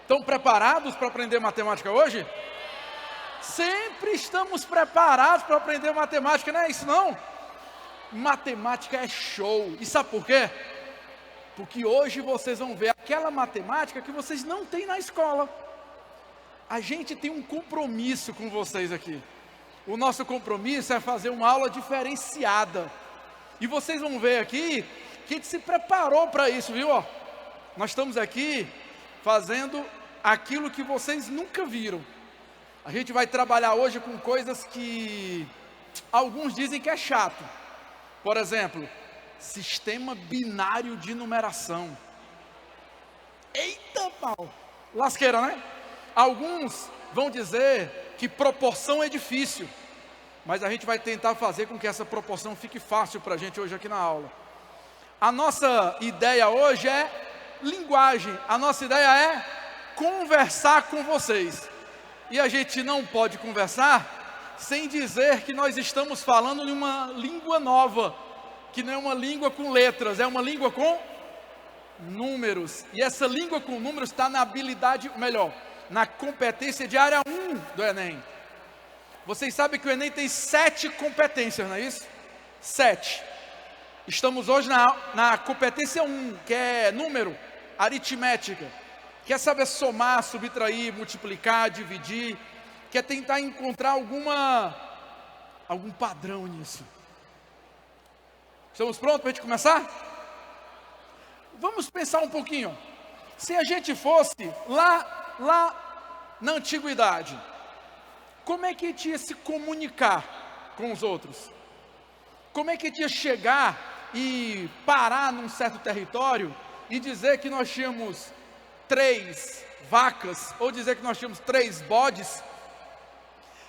Estão preparados para aprender matemática hoje? Sempre estamos preparados para aprender matemática, não é isso não? Matemática é show. E sabe por quê? Porque hoje vocês vão ver aquela matemática que vocês não têm na escola. A gente tem um compromisso com vocês aqui. O nosso compromisso é fazer uma aula diferenciada. E vocês vão ver aqui que a gente se preparou para isso, viu? Ó, nós estamos aqui fazendo aquilo que vocês nunca viram. A gente vai trabalhar hoje com coisas que alguns dizem que é chato. Por exemplo, sistema binário de numeração. Eita pau! Lasqueira, né? Alguns vão dizer que proporção é difícil. Mas a gente vai tentar fazer com que essa proporção fique fácil para a gente hoje aqui na aula. A nossa ideia hoje é linguagem. A nossa ideia é conversar com vocês. E a gente não pode conversar sem dizer que nós estamos falando de uma língua nova, que não é uma língua com letras, é uma língua com números. E essa língua com números está na habilidade, melhor, na competência de área 1 do Enem. Vocês sabem que o Enem tem 7 competências, não é isso? 7. Estamos hoje na competência 1, que é número, aritmética. Quer saber somar, subtrair, multiplicar, dividir. Quer tentar encontrar algum padrão nisso. Estamos prontos para a gente começar? Vamos pensar um pouquinho. Se a gente fosse lá na antiguidade, como é que a gente ia se comunicar com os outros? Como é que a gente ia chegar e parar num certo território e dizer que nós tínhamos 3 vacas, ou dizer que nós tínhamos 3 bodes,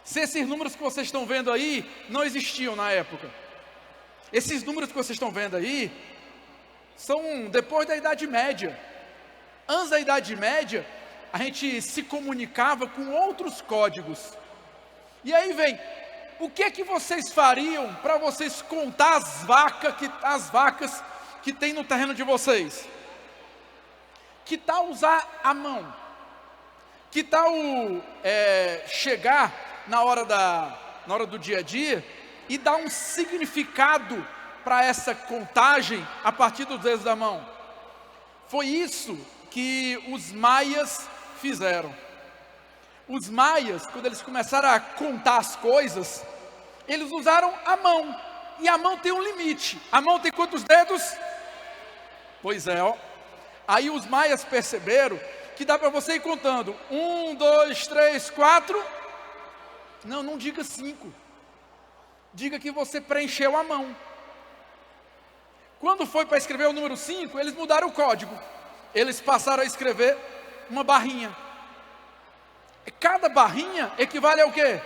se esses números que vocês estão vendo aí não existiam na época? Esses números que vocês estão vendo aí são depois da Idade Média. Antes da Idade Média, a gente se comunicava com outros códigos. E aí vem, o que é que vocês fariam para vocês contar as vacas que tem no terreno de vocês? Que tal usar a mão? Que tal chegar na hora do dia a dia e dar um significado para essa contagem a partir dos dedos da mão? Foi isso que os maias fizeram. Os maias, quando eles começaram a contar as coisas, eles usaram a mão. E a mão tem um limite. A mão tem quantos dedos? Pois é, ó. Aí os maias perceberam que dá para você ir contando 1, 2, 3, 4. Não diga 5. Diga que você preencheu a mão. Quando foi para escrever o número 5, eles mudaram o código. Eles passaram a escrever uma barrinha. Cada barrinha equivale ao quê?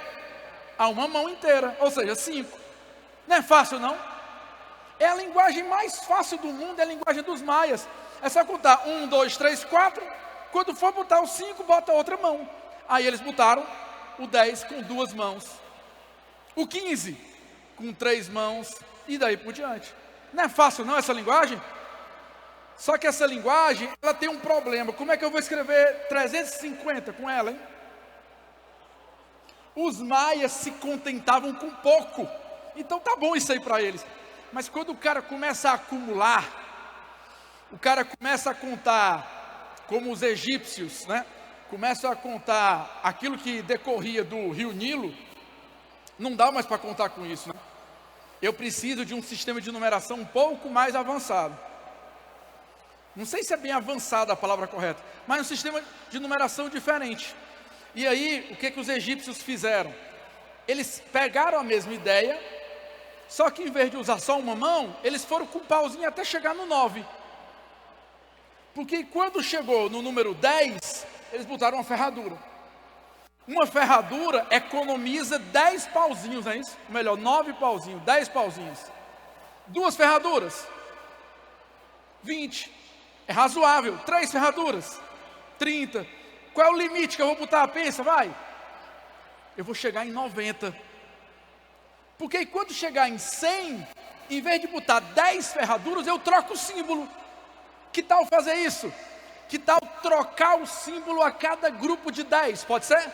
A uma mão inteira, ou seja, 5. Não é fácil não? É a linguagem mais fácil do mundo, é a linguagem dos maias. É só contar 1, 2, 3, 4. Quando for botar o 5, bota a outra mão. Aí eles botaram o 10 com 2 mãos. O 15 com 3 mãos. E daí por diante. Não é fácil não essa linguagem? Só que essa linguagem, ela tem um problema. Como é que eu vou escrever 350 com ela, hein? Os maias se contentavam com pouco. Então tá bom isso aí para eles. Mas quando o cara começa a acumular, o cara começa a contar, como os egípcios, né? Começam a contar aquilo que decorria do rio Nilo, não dá mais para contar com isso, né? Eu preciso de um sistema de numeração um pouco mais avançado. Não sei se é bem avançada a palavra correta, mas um sistema de numeração diferente. E aí, o que os egípcios fizeram? Eles pegaram a mesma ideia, só que em vez de usar só uma mão, eles foram com um pauzinho até chegar no 9. Porque quando chegou no número 10, eles botaram uma ferradura. Uma ferradura economiza 10 pauzinhos, não é isso? Melhor, 9 pauzinhos, 10 pauzinhos. 2 ferraduras, 20. É razoável. 3 ferraduras, 30. Qual é o limite que eu vou botar? Pensa, vai. Eu vou chegar em 90. Porque quando chegar em 100, em vez de botar 10 ferraduras, eu troco o símbolo. Que tal fazer isso? Que tal trocar o símbolo a cada grupo de 10, pode ser?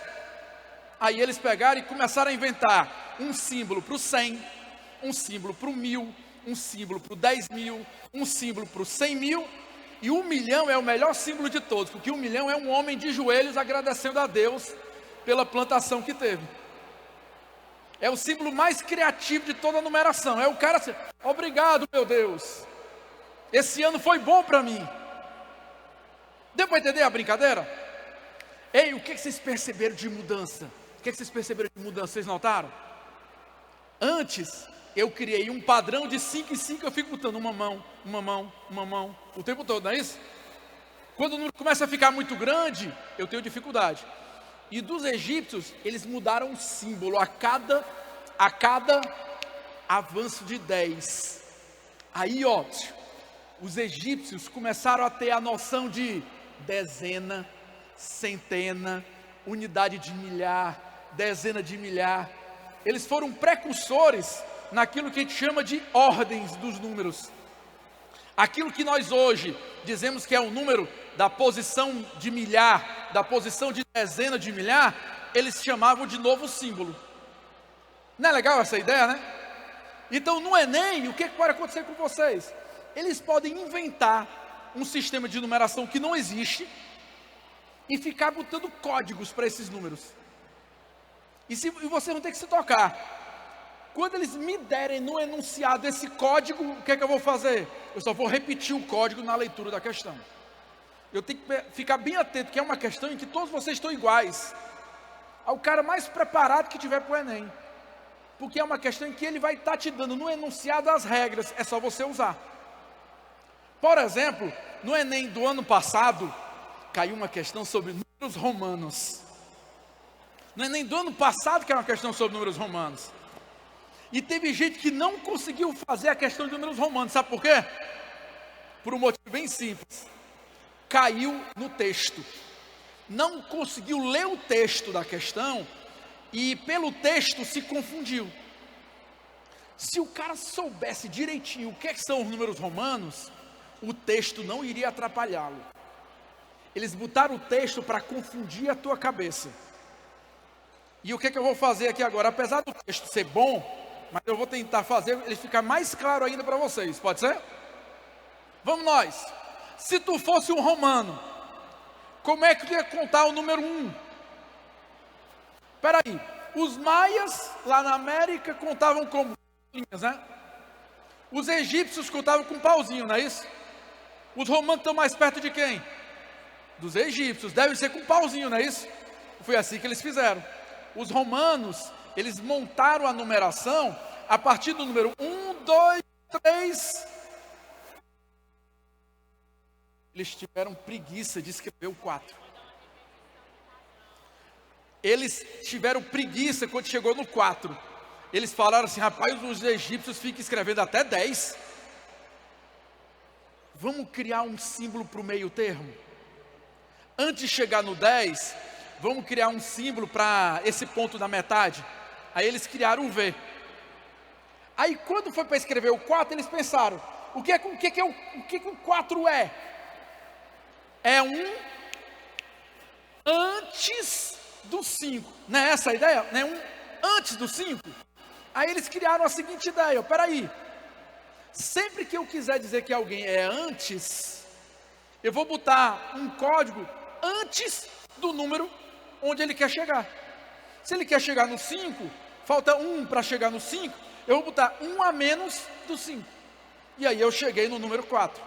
Aí eles pegaram e começaram a inventar um símbolo para o 100, um símbolo para o 1000, um símbolo para o 10.000, um símbolo para o 100.000, e 1 milhão é o melhor símbolo de todos, porque 1 milhão é um homem de joelhos agradecendo a Deus pela plantação que teve. É o símbolo mais criativo de toda a numeração. É o cara assim, obrigado meu Deus, esse ano foi bom para mim. Deu para entender a brincadeira? Ei, o que vocês perceberam de mudança? O que vocês perceberam de mudança? Vocês notaram? Antes, eu criei um padrão de 5 em 5, eu fico botando uma mão, o tempo todo, não é isso? Quando o número começa a ficar muito grande, eu tenho dificuldade. E dos egípcios, eles mudaram o símbolo a cada avanço de 10. Aí, ó, os egípcios começaram a ter a noção de dezena, centena, unidade de milhar, dezena de milhar. Eles foram precursores naquilo que a gente chama de ordens dos números. Aquilo que nós hoje dizemos que é o número da posição de milhar, da posição de dezena de milhar, eles chamavam de novo símbolo. Não é legal essa ideia, né? Então no Enem, o que pode acontecer com vocês? Eles podem inventar um sistema de numeração que não existe e ficar botando códigos para esses números. E você não tem que se tocar. Quando eles me derem no enunciado esse código, o que é que eu vou fazer? Eu só vou repetir o código na leitura da questão. Eu tenho que ficar bem atento, que é uma questão em que todos vocês estão iguais ao cara mais preparado que tiver para o Enem. Porque é uma questão em que ele vai estar te dando no enunciado as regras, é só você usar. Por exemplo, no Enem do ano passado, caiu uma questão sobre números romanos. No Enem do ano passado caiu uma questão sobre números romanos. E teve gente que não conseguiu fazer a questão de números romanos, sabe por quê? Por um motivo bem simples. Caiu no texto. Não conseguiu ler o texto da questão e pelo texto se confundiu. Se o cara soubesse direitinho o que são os números romanos, o texto não iria atrapalhá-lo. Eles botaram o texto para confundir a tua cabeça. E o que eu vou fazer aqui agora? Apesar do texto ser bom, mas eu vou tentar fazer ele ficar mais claro ainda para vocês, pode ser? Vamos nós. Se tu fosse um romano, como é que tu ia contar o número 1? Espera aí, os maias lá na América contavam como? Né? Os egípcios contavam com um pauzinho, não é isso? Os romanos estão mais perto de quem? Dos egípcios, deve ser com um pauzinho, não é isso? Foi assim que eles fizeram. Os romanos, eles montaram a numeração a partir do número 1, 2, 3. Eles tiveram preguiça de escrever o 4. Eles tiveram preguiça quando chegou no 4. Eles falaram assim, rapaz, os egípcios ficam escrevendo até 10. Vamos criar um símbolo para o meio termo? Antes de chegar no 10, vamos criar um símbolo para esse ponto da metade. Aí eles criaram o V. Aí quando foi para escrever o 4, eles pensaram, o que o 4 é? É um antes do 5. Não é essa a ideia? Não é um antes do 5? Aí eles criaram a seguinte ideia, peraí. Sempre que eu quiser dizer que alguém é antes, eu vou botar um código antes do número onde ele quer chegar. Se ele quer chegar no 5, falta 1 para chegar no 5, eu vou botar 1 a menos do 5. E aí eu cheguei no número 4.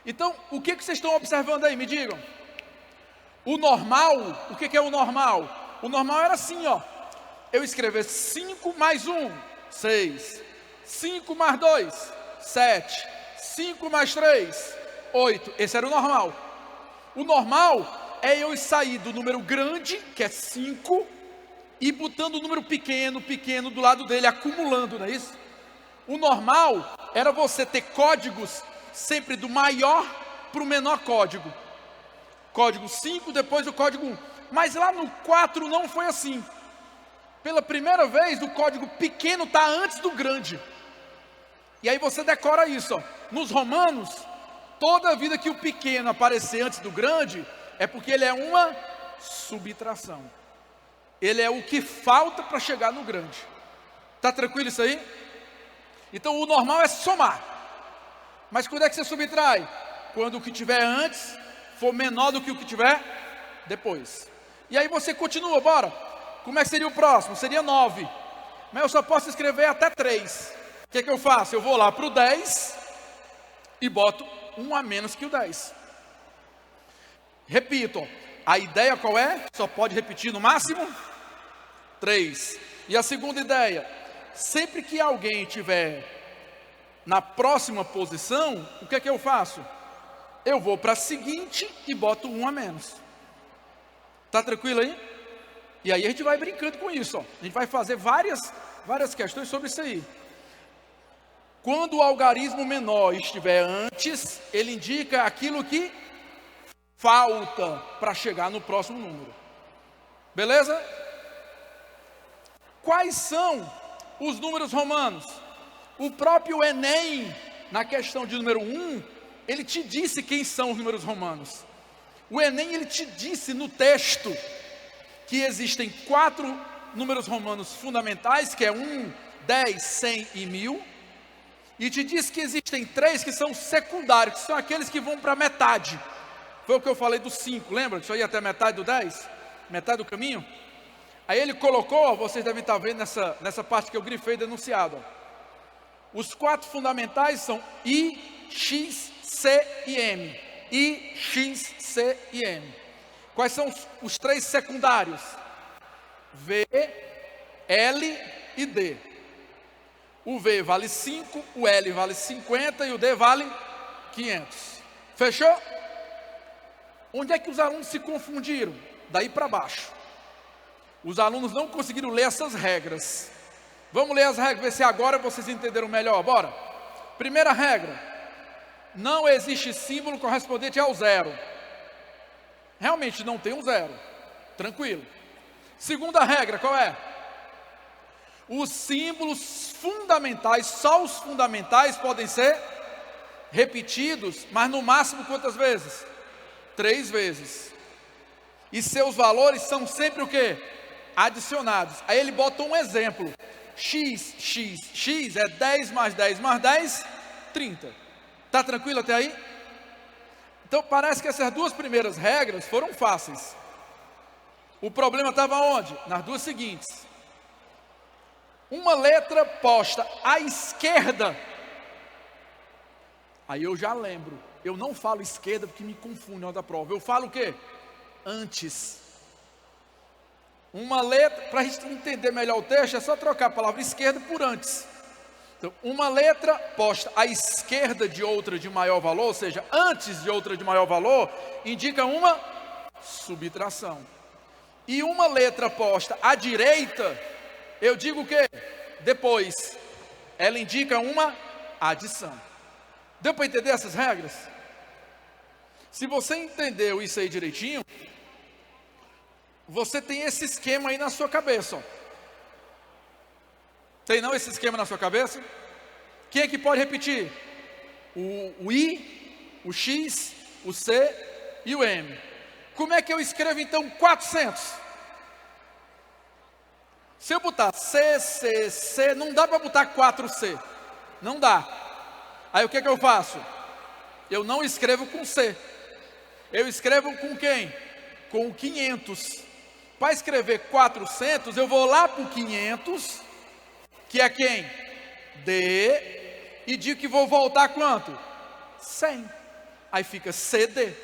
Então, o que vocês estão observando aí? Me digam. O normal, o que é o normal? O normal era assim, ó. Eu escrever 5 mais 1, 6. 5 mais 2, 7. 5 mais 3, 8. Esse era o normal. O normal é eu sair do número grande, que é 5, e botando o número pequeno do lado dele, acumulando, não é isso? O normal era você ter códigos sempre do maior para o menor código. Código 5, depois o código 1. Mas lá no 4 não foi assim. Pela primeira vez, o código pequeno está antes do grande. E aí você decora isso, ó. Nos romanos, Toda vida que o pequeno aparecer antes do grande, é porque ele é uma subtração. Ele é o que falta para chegar no grande. Está tranquilo isso aí? Então o normal é somar. Mas quando é que você subtrai? Quando o que tiver antes for menor do que o que tiver depois. E aí você continua, bora. Como é que seria o próximo? Seria 9. Mas eu só posso escrever até 3. O que é que eu faço? Eu vou lá para o 10 e boto 1 a menos que o 10. Repito, a ideia qual é? Só pode repetir no máximo 3. E a segunda ideia, sempre que alguém tiver na próxima posição, o que é que eu faço? Eu vou para a seguinte e boto 1 a menos. Tá tranquilo aí? E aí a gente vai brincando com isso, ó. A gente vai fazer várias questões sobre isso aí. Quando o algarismo menor estiver antes, ele indica aquilo que falta para chegar no próximo número. Beleza? Quais são os números romanos? O próprio Enem, na questão de número 1, ele te disse quem são os números romanos. O Enem, ele te disse no texto que existem 4 números romanos fundamentais, que é 1, 10, 100 e 1000. E te diz que existem 3 que são secundários, que são aqueles que vão para metade. Foi o que eu falei do 5, lembra? Isso aí até metade do 10? Metade do caminho? Aí ele colocou, vocês devem estar vendo nessa parte que eu grifei denunciado. Os 4 fundamentais são I, X, C e M. I, X, C e M. Quais são os 3 secundários? V, L e D. O V vale 5, o L vale 50 e o D vale 500. Fechou? Onde é que os alunos se confundiram? Daí para baixo. Os alunos não conseguiram ler essas regras. Vamos ler as regras, ver se agora vocês entenderam melhor. Bora. Primeira regra. Não existe símbolo correspondente ao 0. Realmente não tem um 0. Tranquilo. Segunda regra, qual é? Os símbolos fundamentais, só os fundamentais podem ser repetidos, mas no máximo quantas vezes? 3 vezes. E seus valores são sempre o quê? Adicionados. Aí ele bota um exemplo. X, X, X é 10 mais 10 mais 10, 30. Tá tranquilo até aí? Então parece que essas 2 primeiras regras foram fáceis. O problema estava onde? Nas 2 seguintes. Uma letra posta à esquerda. Aí eu já lembro. Eu não falo esquerda porque me confunde na hora da prova. Eu falo o quê? Antes. Uma letra, para a gente entender melhor o texto, é só trocar a palavra esquerda por antes. Então, uma letra posta à esquerda de outra de maior valor, ou seja, antes de outra de maior valor, indica uma subtração. E uma letra posta à direita, eu digo o quê? Depois. Ela indica uma adição. Deu para entender essas regras? Se você entendeu isso aí direitinho, você tem esse esquema aí na sua cabeça, ó. Tem não esse esquema na sua cabeça? Quem é que pode repetir? O I, o X, o C e o M. Como é que eu escrevo então 400? Se eu botar C, C, C, não dá para botar 4C. Não dá. Aí o que é que eu faço? Eu não escrevo com C. Eu escrevo com quem? Com o 500. Para escrever 400, eu vou lá para o 500, que é quem? D, e digo que vou voltar quanto? 100. Aí fica CD.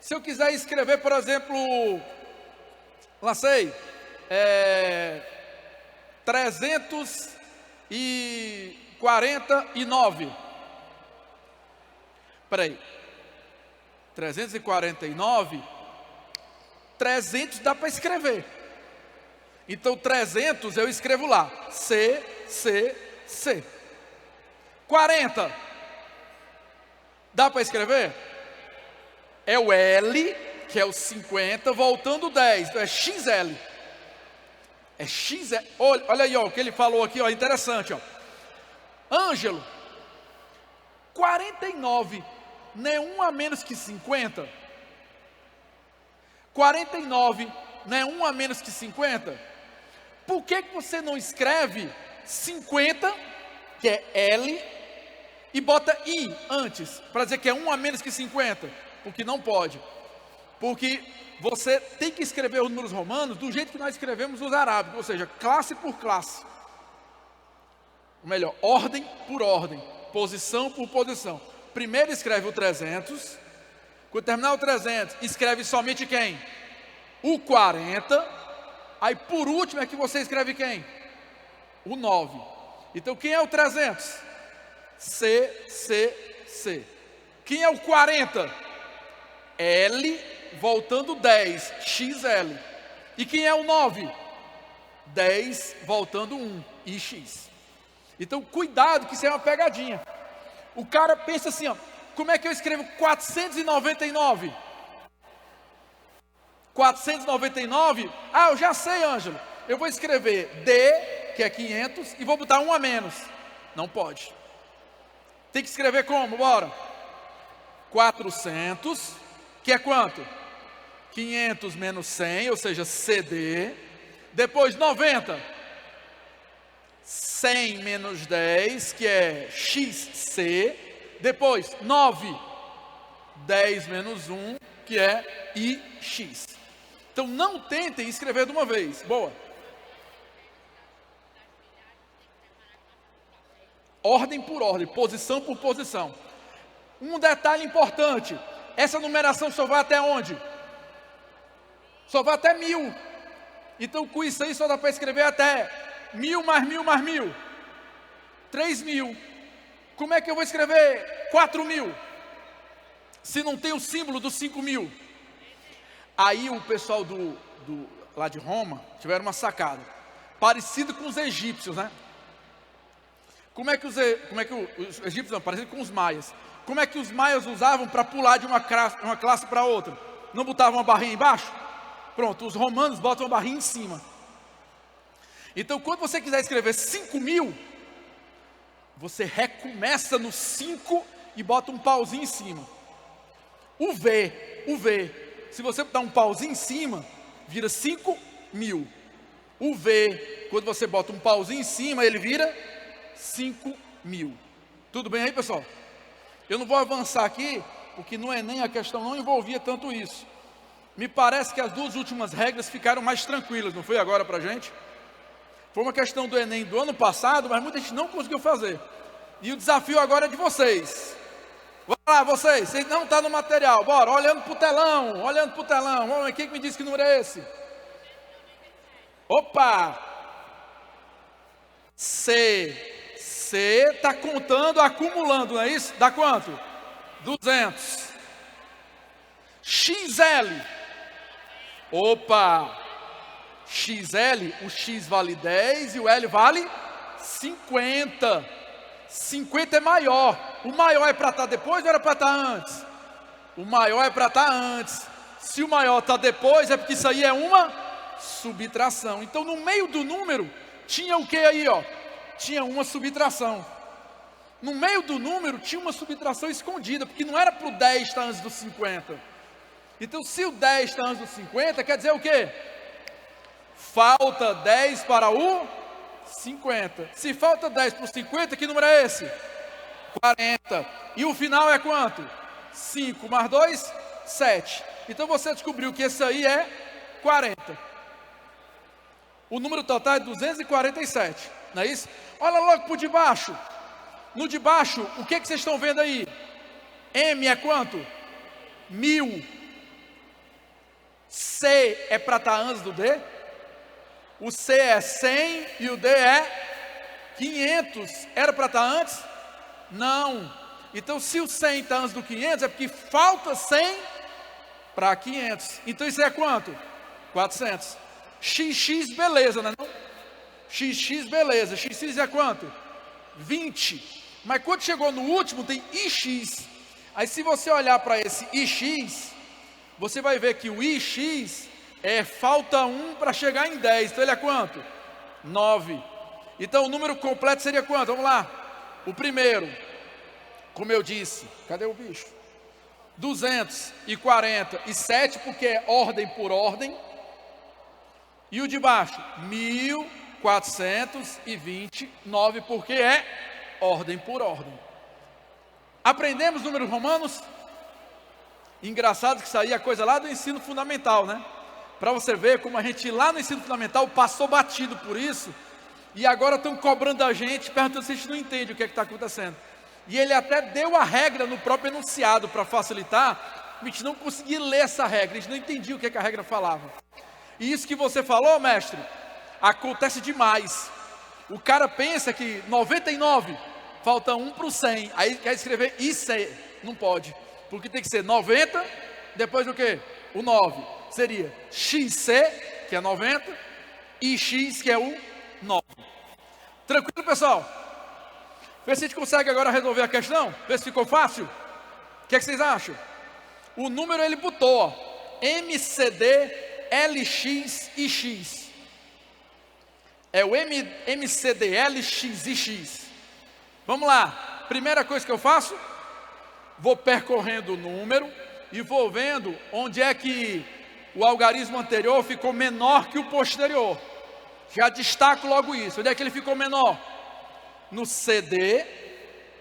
Se eu quiser escrever, por exemplo, lancei, 349. Espera aí. 349. 300 dá para escrever. Então 300 eu escrevo lá. C, C, C. 40. Dá para escrever? É o L, que é o 50, voltando 10. Então é XL. É XL. Olha aí, ó, o que ele falou aqui, ó, interessante, ó. Ângelo, 49 não é 1 a menos que 50? 49 não é 1 a menos que 50? Por que você não escreve 50, que é L, e bota I antes, para dizer que é 1 a menos que 50? Porque não pode. Porque você tem que escrever os números romanos do jeito que nós escrevemos os arábicos, ou seja, classe por classe. Ou melhor, ordem por ordem, posição por posição. Primeiro escreve o 300, quando terminar o 300, escreve somente quem? O 40, aí por último é que você escreve quem? O 9. Então quem é o 300? C, C, C. Quem é o 40? L, voltando 10, XL. E quem é o 9? 10, voltando 1, IX. Então cuidado que isso é uma pegadinha. O cara pensa assim, ó, como é que eu escrevo 499? 499, eu já sei, Ângelo, eu vou escrever D, que é 500, e vou botar 1 a menos. Não pode. Tem que escrever como? Bora. 400, que é quanto? 500 menos 100, ou seja, CD. Depois 90. 100 menos 10, que é XC. Depois 9. 10 menos 1, que é IX. Então não tentem escrever de uma vez. Boa. Ordem por ordem, posição por posição. Um detalhe importante: essa numeração só vai até onde? Só vai até 1000. Então com isso aí só dá para escrever até 1000 mais 1000 mais 1000. 3000. Como é que eu vou escrever 4000? Se não tem o símbolo do 5000. Aí o pessoal lá de Roma tiveram uma sacada, parecido com os egípcios, né? Como é que os egípcios, não, parecido com os maias. Como é que os maias usavam para pular de uma classe para outra? Não botavam uma barrinha embaixo? Pronto, os romanos botam uma barrinha em cima. Então quando você quiser escrever 5000, você recomeça no 5 e bota um pauzinho em cima. O V, se você botar um pauzinho em cima, vira 5000. O V, quando você bota um pauzinho em cima, ele vira 5000. Tudo bem aí, pessoal? Eu não vou avançar aqui, porque no Enem a questão não envolvia tanto isso. Me parece que as duas últimas regras ficaram mais tranquilas, não foi agora para a gente? Foi uma questão do Enem do ano passado, mas muita gente não conseguiu fazer. E o desafio agora é de vocês. Vai lá, vocês não estão no material, bora, olhando para o telão, vamos ver, quem que me disse que número é esse? Opa! C está contando, acumulando, não é isso? Dá quanto? 200. XL. Opa! XL, o X vale 10 e o L vale 50. 50 é maior. O maior é para estar depois ou era para estar antes? O maior é para estar antes. Se o maior está depois, é porque isso aí é uma subtração. Então no meio do número tinha o que aí, ó? Tinha uma subtração. No meio do número tinha uma subtração escondida, porque não era para o 10 estar antes do 50. Então se o 10 está antes do 50, quer dizer o quê? Falta 10 para o 50. Se falta 10 para o 50, que número é esse? 40. E o final é quanto? 5 mais 2, 7. Então você descobriu que esse aí é 40. O número total é 247, não é isso? Olha logo por debaixo. No de baixo, o que vocês estão vendo aí? M é quanto? 1000. C é para estar antes do D? O C é 100 e o D é 500. Era para estar antes? Não. Então se o 100 está antes do 500, é porque falta 100 para 500. Então isso é quanto? 400. XX, beleza, né? XX, beleza. XX é quanto? 20. Mas quando chegou no último, tem IX. Aí se você olhar para esse IX, você vai ver que o IX falta 1 para chegar em 10. Então ele é quanto? 9. Então o número completo seria quanto? Vamos lá. O primeiro, como eu disse, cadê o bicho? 247, porque é ordem por ordem. E o de baixo, 1429, porque é ordem por ordem. Aprendemos números romanos? Engraçado que isso aí é coisa lá do ensino fundamental, né? Para você ver como a gente lá no ensino fundamental passou batido por isso, e agora estão cobrando a gente, perguntando se a gente não entende o que está acontecendo. E ele até deu a regra no próprio enunciado para facilitar. A gente não conseguia ler essa regra, a gente não entendia o que a regra falava. E isso que você falou, mestre, acontece demais. O cara pensa que 99, falta 1 para o 100, aí quer escrever IC, não pode, porque tem que ser 90, depois o quê? O 9, seria XC, que é 90, e X, que é o 9. Tranquilo, pessoal? Vê se a gente consegue agora resolver a questão, vê se ficou fácil. O que vocês acham? O número ele botou, ó, MCD, LX e X. É o MCD, LX e X. Vamos lá. Primeira coisa que eu faço, vou percorrendo o número e vou vendo onde é que o algarismo anterior ficou menor que o posterior. Já destaco logo isso. Onde é que ele ficou menor? No CD.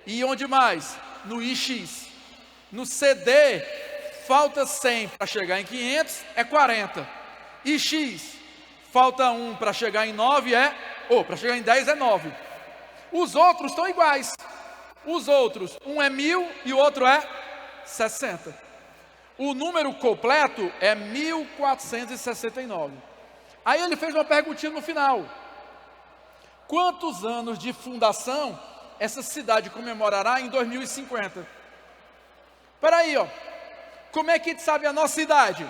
E onde mais? No IX. No CD, falta 100 para chegar em 500, é 40. E X, falta 1 para chegar em 9, para chegar em 10 é 9. Os outros estão iguais. Os outros, um é 1000 e o outro é 60. O número completo é 1469. Aí ele fez uma perguntinha no final. Quantos anos de fundação essa cidade comemorará em 2050? Espera aí, ó. Como é que a gente sabe a nossa idade?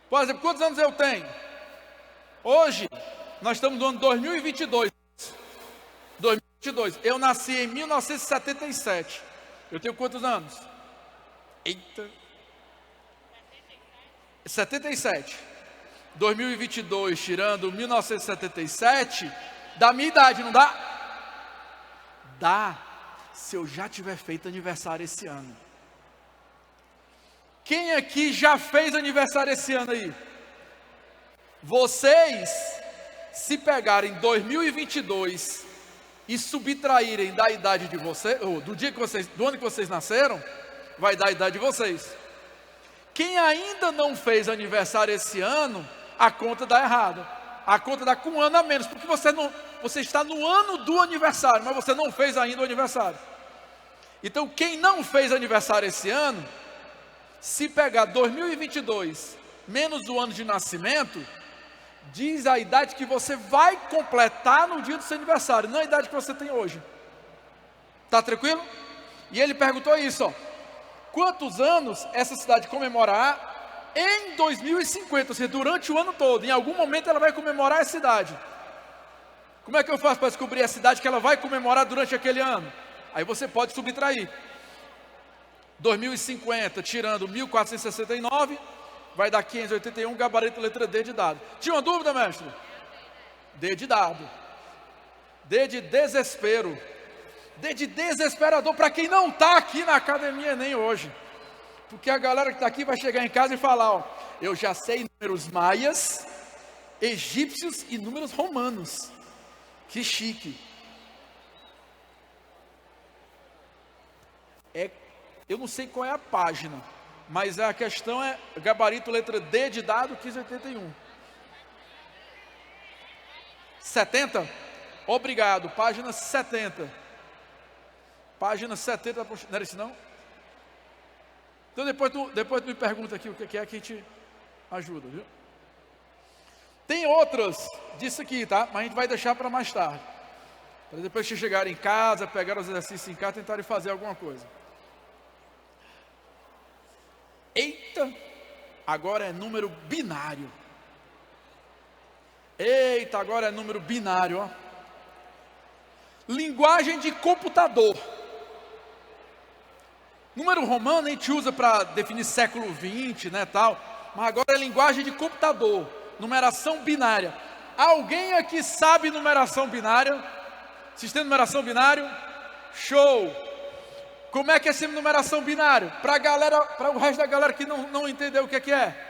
Por exemplo, quantos anos eu tenho? Hoje, nós estamos no ano 2022. 2022. Eu nasci em 1977. Eu tenho quantos anos? Eita. 77. 2022, tirando 1977, dá a minha idade, não dá? Dá, se eu já tiver feito aniversário esse ano. Quem aqui já fez aniversário esse ano aí? Vocês, se pegarem 2022 e subtraírem da idade de vocês, ou do ano que vocês nasceram, vai dar a idade de vocês. Quem ainda não fez aniversário esse ano, a conta dá errada. A conta dá com um ano a menos, porque você está no ano do aniversário, mas você não fez ainda o aniversário. Então, quem não fez aniversário esse ano, se pegar 2022 menos o ano de nascimento, diz a idade que você vai completar no dia do seu aniversário, não a idade que você tem hoje. Tá tranquilo? E ele perguntou isso, ó. Quantos anos essa cidade comemorará em 2050, ou seja, durante o ano todo? Em algum momento ela vai comemorar essa idade. Como é que eu faço para descobrir a cidade que ela vai comemorar durante aquele ano? Aí você pode subtrair 2050, tirando 1469, vai dar 581, gabarito letra D de dado. Tinha uma dúvida, mestre? D de dado. D de desespero. D de desesperador para quem não está aqui na academia nem hoje. Porque a galera que está aqui vai chegar em casa e falar, ó, eu já sei números maias, egípcios e números romanos. Que chique. Eu não sei qual é a página, mas a questão é gabarito letra D de dado 1581. 70? Obrigado, página 70. Página 70, não era isso não? Então depois tu me pergunta aqui o que é que a gente ajuda, viu? Tem outras disso aqui, tá? Mas a gente vai deixar para mais tarde. Para depois que chegarem em casa, pegar os exercícios em casa, tentarem fazer alguma coisa. Eita, agora é número binário. Eita, agora é número binário, ó. Linguagem de computador. Número romano a gente usa para definir século 20, né, tal. Mas agora é linguagem de computador. Numeração binária. Alguém aqui sabe numeração binária? Sistema de numeração binário? Show! Como é que é essa numeração binária? Para o resto da galera que não entendeu o que é.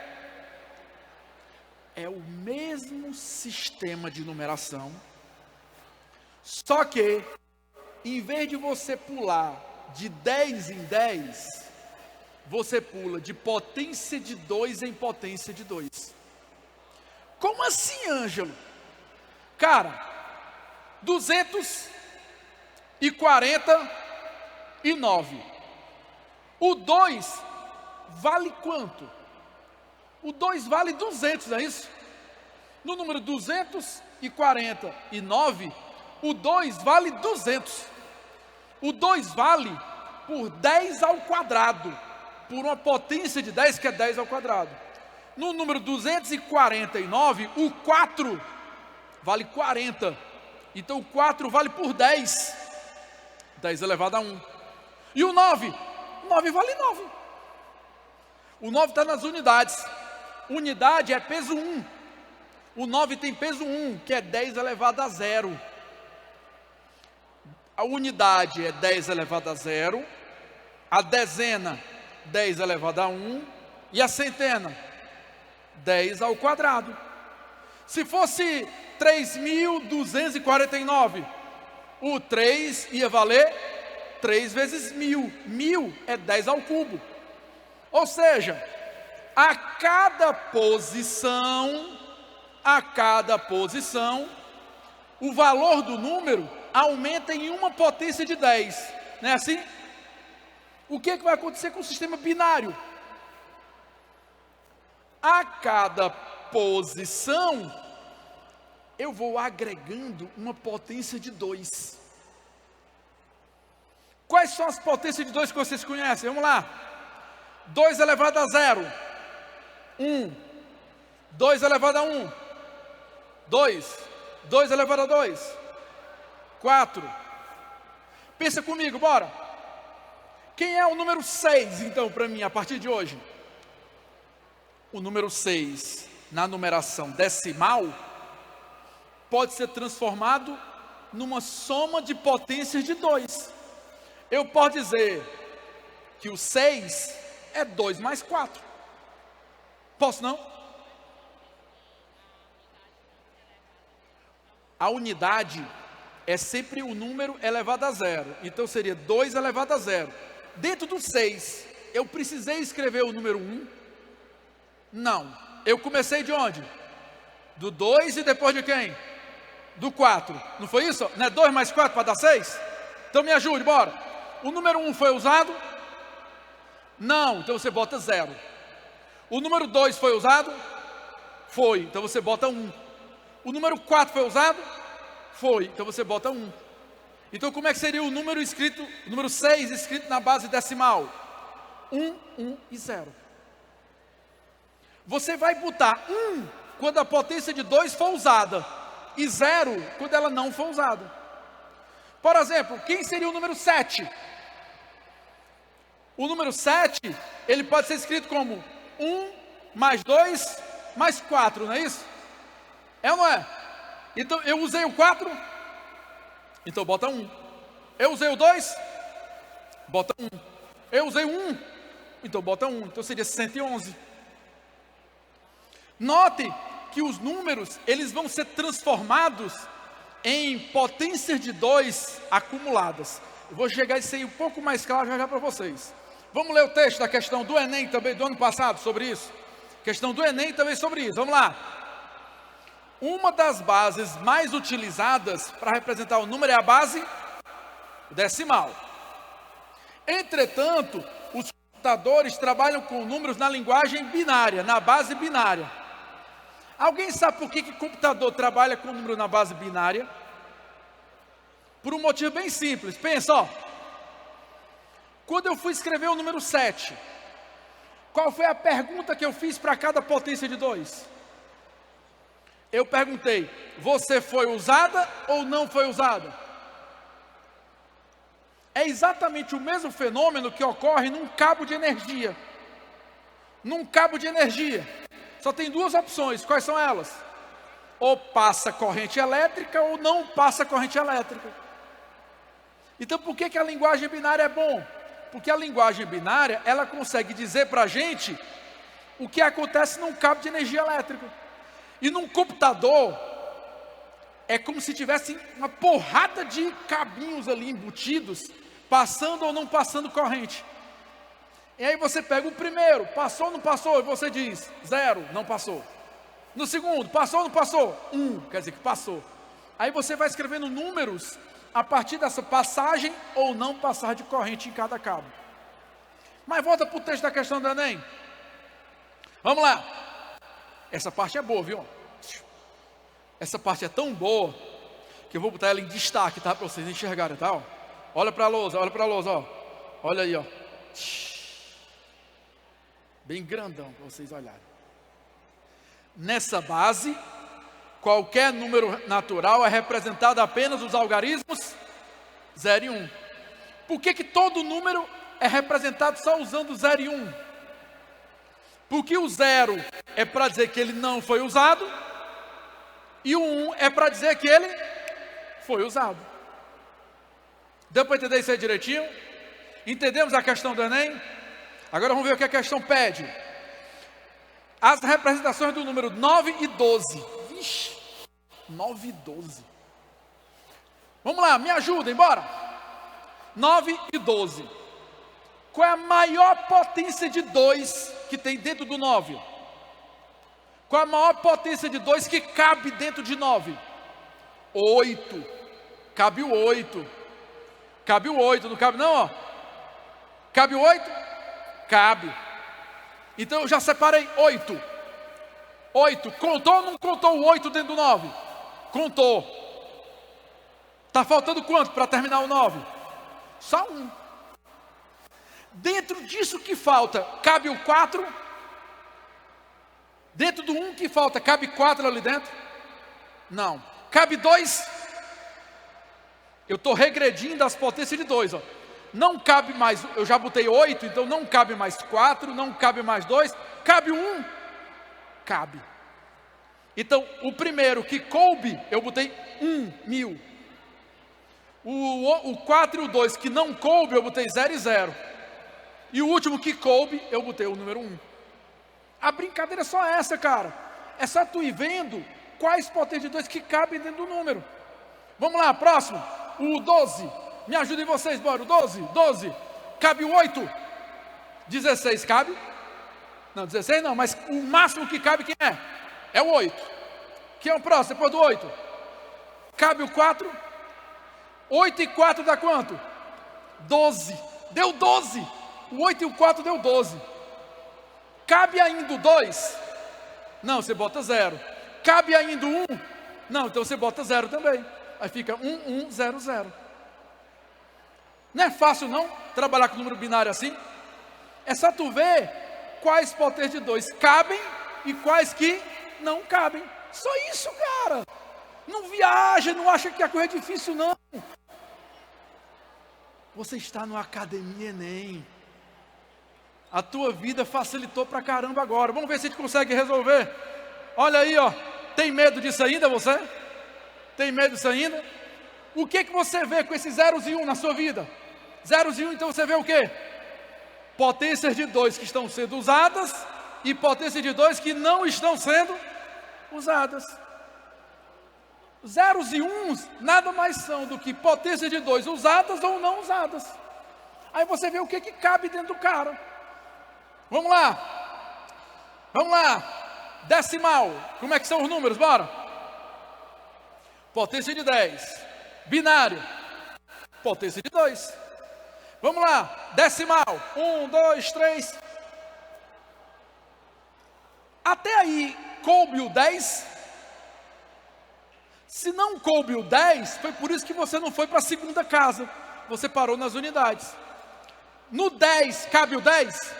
É o mesmo sistema de numeração, só que, em vez de você pular de 10 em 10, você pula de potência de 2 em potência de 2. Como assim, Ângelo? Cara, 249. O 2 vale quanto? O 2 vale 200, não é isso? No número 249, o 2 vale 200. O 2 vale por 10 ao quadrado, por uma potência de 10, que é 10 ao quadrado. No número 249, o 4 vale 40. Então o 4 vale por 10. 10 elevado a 1. E o 9? O 9 vale 9. O 9 está nas unidades. Unidade é peso 1. O 9 tem peso 1, que é 10 elevado a 0. A unidade é 10 elevado a 0. A dezena, 10 elevado a 1. E a centena, 10 ao quadrado. Se fosse 3.249, o 3 ia valer 3 vezes 1.000. 1.000 é 10 ao cubo. Ou seja, a cada posição, o valor do número aumenta em uma potência de 10. Não é assim? O que vai acontecer com o sistema binário? A cada posição, eu vou agregando uma potência de 2. Quais são as potências de 2 que vocês conhecem? Vamos lá. 2 elevado a 0. 1. 2 elevado a 1. 2. 2 elevado a 2. 4. Pensa comigo, bora. Quem é o número 6, então, para mim, a partir de hoje? O número 6, na numeração decimal, pode ser transformado numa soma de potências de 2. Eu posso dizer que o 6 é 2 mais 4. Posso não? A unidade é sempre o número elevado a 0. Então seria 2 elevado a 0. Dentro do 6, eu precisei escrever o número 1? Não. Eu comecei de onde? Do 2 e depois de quem? Do 4. Não foi isso? Não é 2 mais 4 para dar 6? Então me ajude, bora. O número 1 foi usado? Não. Então você bota 0. O número 2 foi usado? Foi. Então você bota 1. O número 4 foi usado? Foi. Então você bota 1. Então como é que seria o número escrito, o número 6 escrito na base decimal? 1, 1 e 0. Você vai botar 1 quando a potência de 2 for usada e 0 quando ela não for usada. Por exemplo, quem seria o número 7? O número 7, ele pode ser escrito como 1 mais 2 mais 4, não é isso? É ou não é? Então eu usei o 4, então bota 1. Eu usei o 2, bota 1. Eu usei o 1, então bota 1. Então seria 111. Note que os números, eles vão ser transformados em potências de 2 acumuladas. Eu vou chegar isso aí um pouco mais claro já para vocês. Vamos ler o texto da questão do Enem também, do ano passado, sobre isso. Questão do Enem também sobre isso, vamos lá. Uma das bases mais utilizadas para representar o número é a base decimal. Entretanto, os computadores trabalham com números na linguagem binária, na base binária. Alguém sabe por que o computador trabalha com número na base binária? Por um motivo bem simples. Pensa, ó. Quando eu fui escrever o número 7, qual foi a pergunta que eu fiz para cada potência de 2? Eu perguntei, você foi usada ou não foi usada? É exatamente o mesmo fenômeno que ocorre num cabo de energia. Num cabo de energia, só tem duas opções, quais são elas? Ou passa corrente elétrica ou não passa corrente elétrica. Então por que a linguagem binária é bom? Porque a linguagem binária, ela consegue dizer para a gente o que acontece num cabo de energia elétrica. E num computador, é como se tivesse uma porrada de cabinhos ali embutidos, passando ou não passando corrente. E aí você pega o primeiro, passou ou não passou? E você diz, 0, não passou. No segundo, passou ou não passou? 1, quer dizer que passou. Aí você vai escrevendo números a partir dessa passagem ou não passar de corrente em cada cabo. Mas volta para o texto da questão do Enem. Vamos lá. Essa parte é boa, viu? Essa parte é tão boa que eu vou botar ela em destaque, tá? Para vocês enxergarem, tá? Ó. Olha para a lousa, ó. Olha aí, ó. Bem grandão para vocês olharem. Nessa base, qualquer número natural é representado apenas nos algarismos 0 e 1. Por que todo número é representado só usando 0 e 1? Porque o 0 é para dizer que ele não foi usado, e o 1 é para dizer que ele foi usado. Deu para entender isso aí direitinho? Entendemos a questão do Enem? Agora vamos ver o que a questão pede. As representações do número 9 e 12. Vixe, 9 e 12. Vamos lá, me ajudem, bora. 9 e 12. Qual é a maior potência de 2 que tem dentro do 9? Qual é a maior potência de 2 que cabe dentro de 9? 8. Cabe o 8. Cabe o 8, não cabe não, ó. Cabe o 8? Cabe. Então eu já separei 8. 8. Contou ou não contou o 8 dentro do 9? Contou. Está faltando quanto para terminar o 9? Só 1. Dentro disso que falta, cabe o 4? Dentro do 1 que falta, cabe 4 ali dentro? Não. Cabe 2? Eu estou regredindo as potências de 2, ó. Não cabe mais, eu já botei 8, então não cabe mais 4, não cabe mais 2, cabe 1? Cabe. Então, o primeiro que coube, eu botei 1.000. O 4 e o 2 que não coube, eu botei 0 e 0. E o último que coube, eu botei o número 1. A brincadeira é só essa, cara. É só tu ir vendo quais potências de 2 que cabem dentro do número. Vamos lá, próximo. O 12. Me ajudem vocês, bora. O 12. 12. Cabe o 8. 16 cabe? Não, 16 não, mas o máximo que cabe quem é? É o 8. Quem é o próximo depois do 8? Cabe o 4. 8 e 4 dá quanto? 12. Deu 12. O 8 e o 4 deu 12. Cabe ainda o 2? Não, você bota 0. Cabe ainda o 1? Não, então você bota 0 também. Aí fica 1, 1, 0, 0. Não é fácil não trabalhar com número binário assim? É só tu ver quais potências de 2 cabem e quais que não cabem. Só isso, cara. Não viaja, não acha que a coisa é difícil não. Você está no Academia Enem. A tua vida facilitou pra caramba agora. Vamos ver se a gente consegue resolver. Olha aí, ó. Tem medo disso ainda, você? Tem medo disso ainda? O que você vê com esses zeros e 1 na sua vida? Zeros e 1, então você vê o quê? Potências de 2 que estão sendo usadas e potências de 2 que não estão sendo usadas. Zeros e 1 nada mais são do que potências de 2 usadas ou não usadas. Aí você vê o que cabe dentro do cara. Vamos lá. Vamos lá. Decimal. Como é que são os números? Bora. Potência de 10. Binário. Potência de 2. Vamos lá. Decimal. 1, 2, 3. Até aí, coube o 10? Se não coube o 10, foi por isso que você não foi para a segunda casa. Você parou nas unidades. No 10, cabe o 10?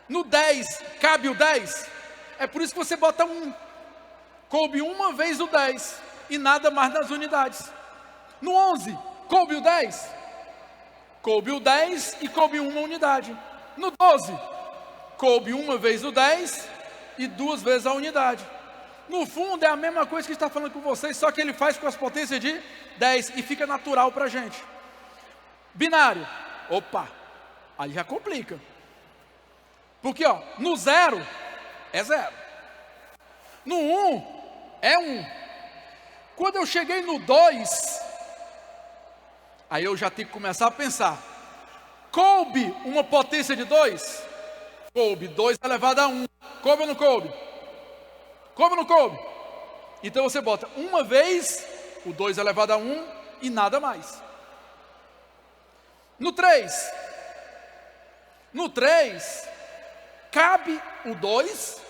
No 10, cabe o 10? É por isso que você bota 1. Coube uma vez o 10 e nada mais nas unidades. No 11, coube o 10? Coube o 10 e coube uma unidade. No 12, coube uma vez o 10 e 2 vezes a unidade. No fundo é a mesma coisa que está falando com vocês, só que ele faz com as potências de 10 e fica natural para a gente. Binário. Opa! Aí já complica. Porque, ó, no 0 é 0. No 1 é 1. Quando eu cheguei no 2, aí eu já tenho que começar a pensar. Coube uma potência de 2? Coube. 2 elevado a 1. Coube ou não coube? Coube ou não coube? Então você bota uma vez o 2 elevado a 1 e nada mais. No 3, cabe o 2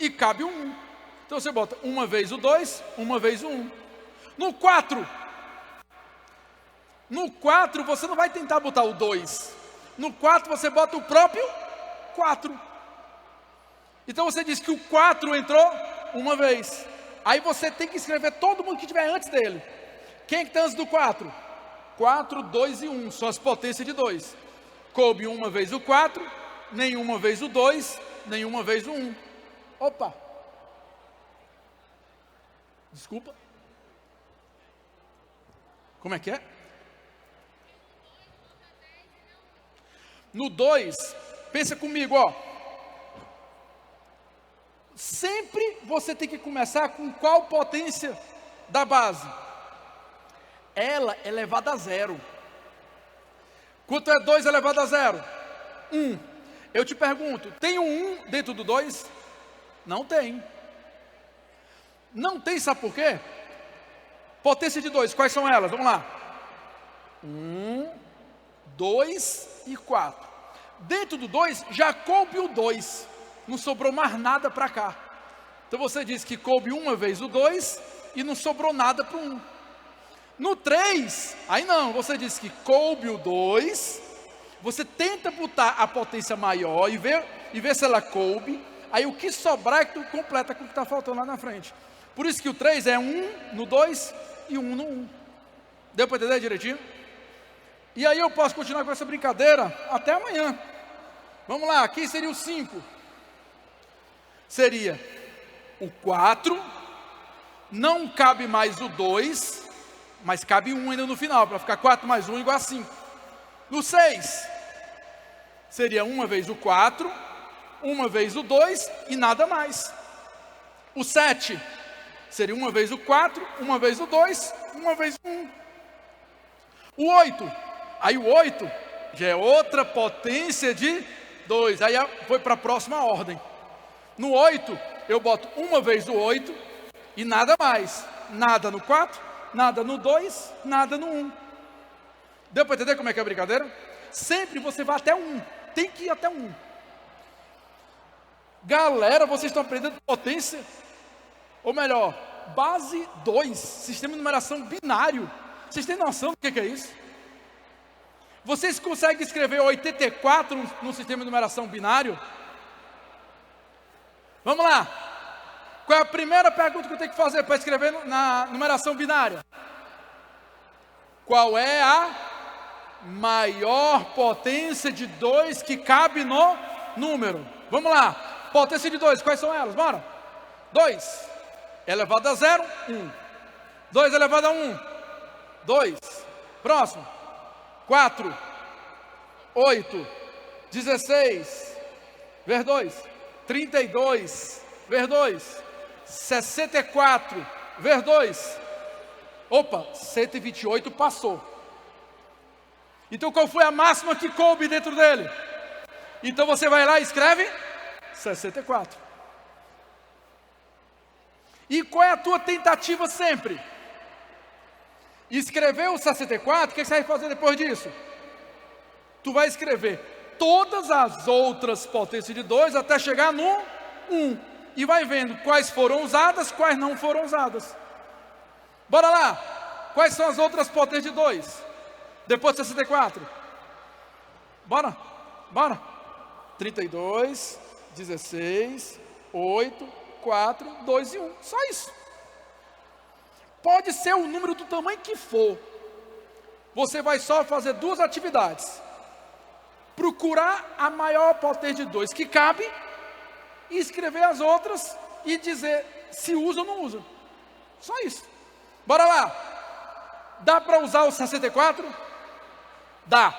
e cabe o 1. Então você bota uma vez o 2, uma vez o 1. No 4 você não vai tentar botar o 2. No 4 você bota o próprio 4. Então você diz que o 4 entrou uma vez. Aí você tem que escrever todo mundo que estiver antes dele. Quem que está antes do 4? 4, 2 e 1, são as potências de 2. Coube uma vez o 4, nenhuma vez o 2, nenhuma vez o 1. Opa! Desculpa. Como é que é? No 2, pensa comigo, ó. Sempre você tem que começar com qual potência da base? Ela é elevada a 0. Quanto é 2 elevado a 0? 1. Eu te pergunto, tem um 1 dentro do 2? Não tem. Não tem, sabe por quê? Potência de 2, quais são elas? Vamos lá. 1, 2 e 4. Dentro do 2 já coube o 2. Não sobrou mais nada para cá. Então você diz que coube uma vez o 2 e não sobrou nada para o 1. No 3, aí não, você diz que coube o 2, você tenta botar a potência maior e ver se ela coube, aí o que sobrar é que tu completa com o que está faltando lá na frente. Por isso que o 3 é 1 no 2 e 1 no 1. Deu para entender direitinho? E aí eu posso continuar com essa brincadeira até amanhã. Vamos lá, aqui seria o 5. Seria o 4, não cabe mais o 2, mas cabe 1 ainda no final, para ficar 4 mais 1 igual a 5. No 6, seria uma vez o 4, uma vez o 2 e nada mais. O 7, seria uma vez o 4, uma vez o 2, uma vez o 1. O 8, aí o 8 já é outra potência de 2, aí foi para a próxima ordem. No 8, eu boto uma vez o 8 e nada mais. Nada no 4, nada no 2, nada no 1. Deu para entender como é que é a brincadeira? Sempre você vai até 1. Tem que ir até 1. Galera, vocês estão aprendendo potência? Ou melhor, base 2, sistema de numeração binário. Vocês têm noção do que é isso? Vocês conseguem escrever 84 no sistema de numeração binário? Vamos lá. Qual é a primeira pergunta que eu tenho que fazer para escrever na numeração binária? Qual é a maior potência de 2 que cabe no número? Vamos lá. Potência de 2, quais são elas? Bora. 2 elevado a 0, 1. 2 elevado a 1, 2. Próximo. 4, 8, 16, ver 2. 32, ver 2, 64, ver 2, opa, 128 passou. Então qual foi a máxima que coube dentro dele? Então você vai lá e escreve 64. E qual é a tua tentativa sempre? Escrever o 64, o que você vai fazer depois disso? Tu vai escrever todas as outras potências de 2 até chegar no 1. E vai vendo quais foram usadas, quais não foram usadas. Bora lá. Quais são as outras potências de 2? Depois de 64. Bora. Bora. 32, 16, 8, 4, 2 e 1. Só isso. Pode ser o número do tamanho que for. Você vai só fazer duas atividades. Procurar a maior potência de 2 que cabe e escrever as outras e dizer se usa ou não usa. Só isso. Bora lá. Dá para usar o 64? Dá.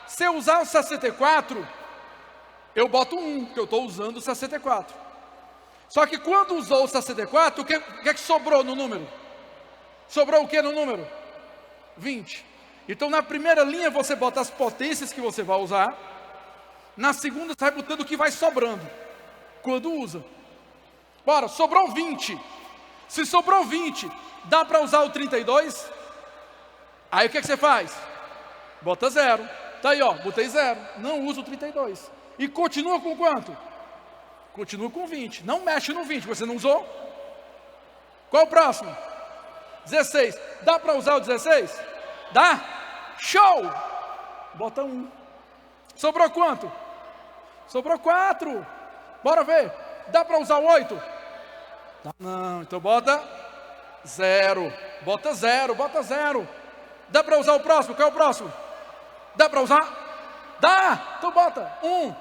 Se eu usar o 64, eu boto 1, porque eu estou usando o 64. Só que quando usou o 64, o que é que sobrou no número? Sobrou o que no número? 20. Então na primeira linha você bota as potências que você vai usar. Na segunda você vai botando o que vai sobrando quando usa. Bora, sobrou 20. Se sobrou 20, dá para usar o 32? Aí o que você faz? Bota 0. Tá aí, ó, botei 0. Não uso o 32. E continua com quanto? Continua com 20. Não mexe no 20, você não usou? Qual o próximo? 16. Dá para usar o 16? Dá? Show! Bota 1. Sobrou quanto? Sobrou 4. Bora ver. Dá para usar o 8? Não, então bota 0. Bota 0, bota 0. Dá para usar o próximo? Qual é o próximo? Dá para usar? Dá! Então bota 1.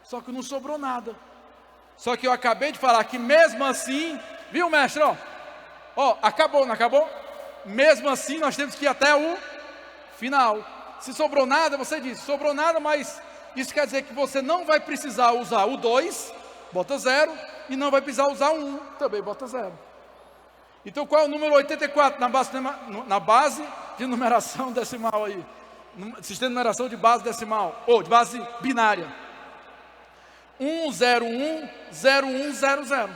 Só que não sobrou nada. Só que eu acabei de falar que mesmo assim, viu, mestre? Ó, acabou, não acabou? Mesmo assim nós temos que ir até o final. Se sobrou nada, você diz, sobrou nada, mas isso quer dizer que você não vai precisar usar o 2, bota 0, e não vai precisar usar o 1, também bota 0. Então qual é o número 84 na base de numeração decimal aí? Sistema de numeração de base decimal, ou de base binária. 1010100.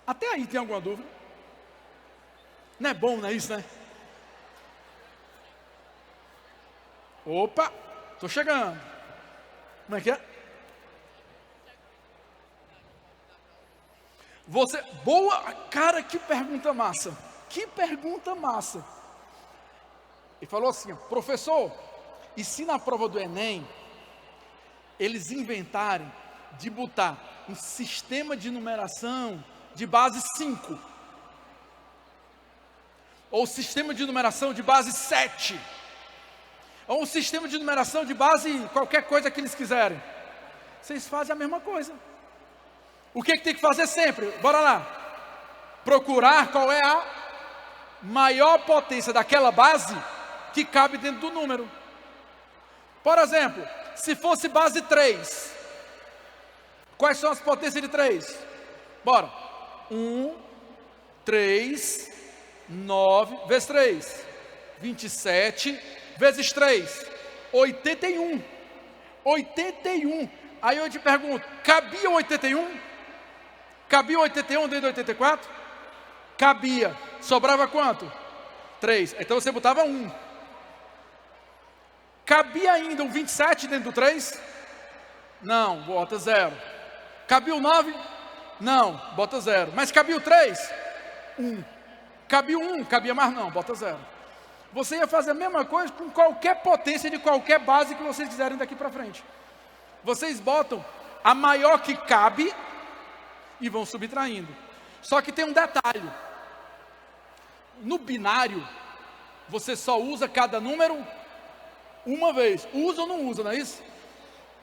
Até aí tem alguma dúvida? Não é bom, não é isso, né? Opa, estou chegando. Como é que é? Boa, cara, que pergunta massa. Que pergunta massa. Ele falou assim, professor, e se na prova do Enem eles inventarem de botar um sistema de numeração de base 5, ou sistema de numeração de base 7, ou um sistema de numeração de base qualquer coisa que eles quiserem, vocês fazem a mesma coisa. O que tem que fazer sempre? Bora lá. Procurar qual é a maior potência daquela base que cabe dentro do número. Por exemplo, se fosse base 3, quais são as potências de 3? Bora. 1, 3, 9, vezes 3, 27, vezes 3, 81. 81. Aí eu te pergunto, cabia 81? Cabia 81 dentro de 84? Cabia. Sobrava quanto? 3. Então você botava 1. Cabia ainda um 27 dentro do 3? Não, bota 0. Cabia o 9? Não, bota 0. Mas cabia o 3? 1. Cabia o 1? Cabia mais não, bota 0. Você ia fazer a mesma coisa com qualquer potência de qualquer base que vocês quiserem daqui para frente. Vocês botam a maior que cabe e vão subtraindo. Só que tem um detalhe. No binário, você só usa cada número uma vez. Usa ou não usa, não é isso?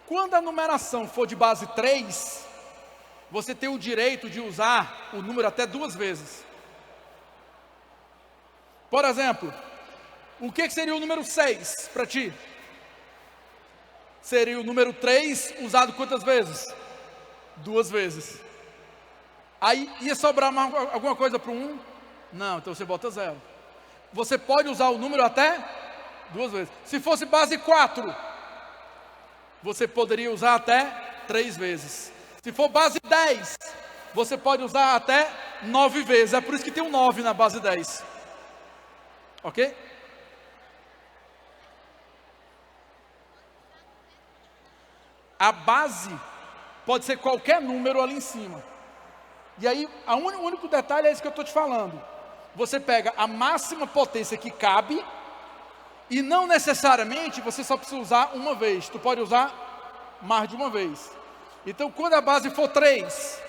Quando a numeração for de base 3, você tem o direito de usar o número até 2 vezes. Por exemplo, o que seria o número 6 para ti? Seria o número 3 usado quantas vezes? 2 vezes. Aí ia sobrar alguma coisa para o 1? Não, então você bota 0. Você pode usar o número até 2 vezes. Se fosse base 4, você poderia usar até 3 vezes. Se for base 10, você pode usar até 9 vezes. É por isso que tem um 9 na base 10. Ok? A base pode ser qualquer número ali em cima. E aí, o único detalhe é esse que eu estou te falando. Você pega a máxima potência que cabe, e não necessariamente você só precisa usar uma vez. Tu pode usar mais de uma vez. Então, quando a base for 3,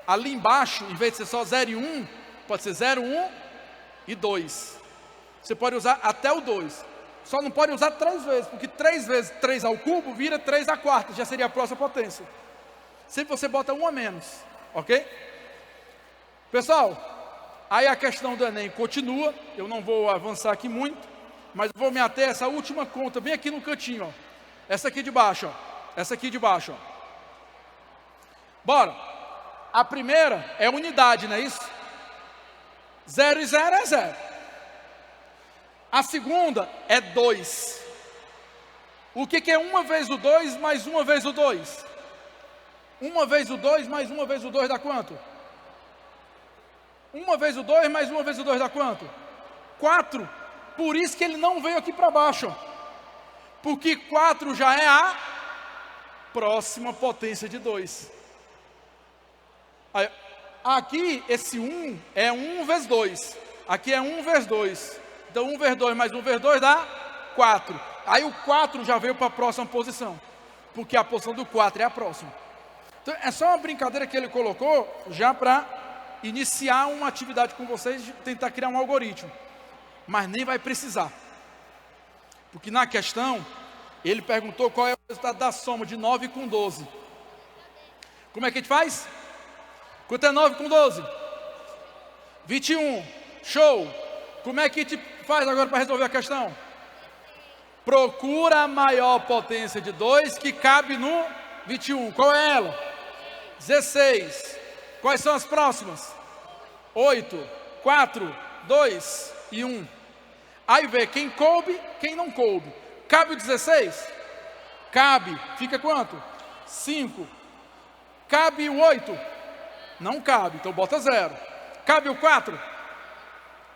ali embaixo, em vez de ser só 0 e 1, pode ser 0, 1 e 2. Você pode usar até o 2. Só não pode usar 3 vezes, porque 3 vezes 3 ao cubo vira 3 à quarta, já seria a próxima potência. Sempre você bota 1 a menos, ok? Pessoal, aí a questão do Enem continua, eu não vou avançar aqui muito, mas vou me ater a essa última conta, bem aqui no cantinho, ó. Essa aqui de baixo, ó. Essa aqui de baixo, ó. Bora. A primeira é unidade, não é isso? 0 e 0 é 0. A segunda é 2. O que é 1 vezes o 2 mais 1 vezes o 2? 1 vezes o 2 mais 1 vezes o 2 dá quanto? 1 vezes o 2 mais 1 vezes o 2 dá quanto? 4. Por isso que ele não veio aqui para baixo. Porque 4 já é a próxima potência de 2. Aí, aqui, esse 1 é 1 vezes 2. Aqui é 1 vezes 2. Então 1 vezes 2 mais 1 vezes 2 dá 4. Aí o 4 já veio para a próxima posição. Porque a posição do 4 é a próxima. Então é só uma brincadeira que ele colocou já para iniciar uma atividade com vocês, tentar criar um algoritmo. Mas nem vai precisar. Porque na questão, ele perguntou qual é o resultado da soma de 9 com 12. Como é que a gente faz? Quanto é 9 com 12? 21. Show. Como é que a gente faz agora para resolver a questão? Procura a maior potência de 2 que cabe no 21. Qual é ela? 16. Quais são as próximas? 8, 4, 2 e 1. Aí vê quem coube, quem não coube. Cabe o 16? Cabe. Fica quanto? 5. Cabe o 8? Não cabe, então bota 0. Cabe o 4?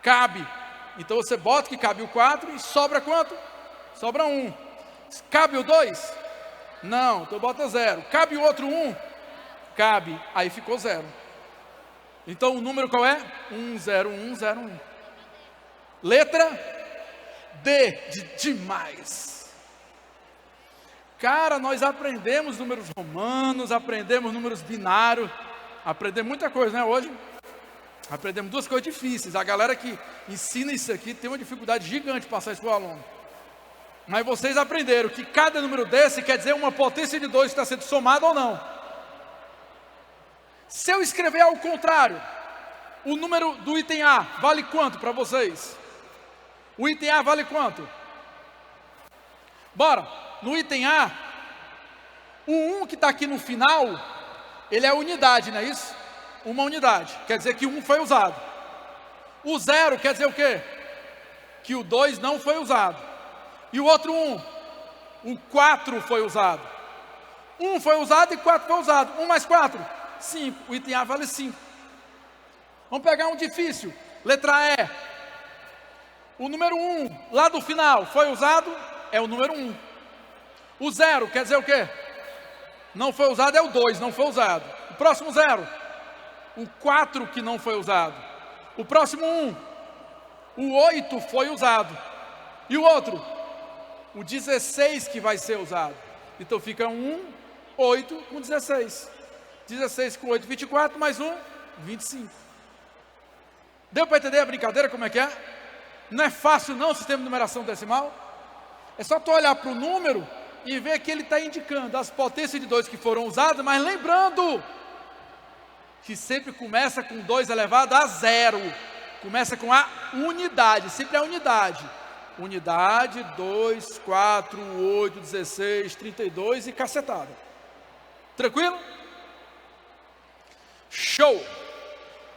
Cabe. Então você bota que cabe o 4 e sobra quanto? Sobra 1. Cabe o 2? Não, então bota 0. Cabe o outro 1? Cabe. Aí ficou 0. Então o número qual é? 1, 0, 1, 0, 1. Letra D de demais. Cara, nós aprendemos números romanos, aprendemos números binários, aprendemos muita coisa, né, hoje? Aprendemos duas coisas difíceis. A galera que ensina isso aqui tem uma dificuldade gigante de passar isso para o aluno. Mas vocês aprenderam que cada número desse quer dizer uma potência de 2 que está sendo somada ou não. Se eu escrever ao contrário, o número do item A vale quanto para vocês? O item A vale quanto? Bora, no item A, o 1 que está aqui no final, ele é unidade, não é isso? Uma unidade, quer dizer que 1 foi usado. O 0 quer dizer o quê? Que o 2 não foi usado. E o outro 1? O 4 foi usado. 1 foi usado e 4 foi usado. 1 mais 4? 5. O item A vale 5. Vamos pegar um difícil. Letra E. O número 1, lá do final, foi usado? É o número 1. O 0 quer dizer o quê? Não foi usado é o 2, não foi usado. O próximo 0? O 4 que não foi usado. O próximo 1? O 8 foi usado. E o outro? O 16 que vai ser usado. Então fica 1, 8 com 16. 16 com 8, 24, mais 1, 25. Deu para entender a brincadeira como é que é? Não é fácil não o sistema de numeração decimal. É só tu olhar para o número e ver que ele está indicando as potências de 2 que foram usadas, mas lembrando que sempre começa com 2 elevado a 0. Começa com a unidade, sempre a unidade. Unidade, 2, 4, 8, 16, 32 e cacetada. Tranquilo? Show!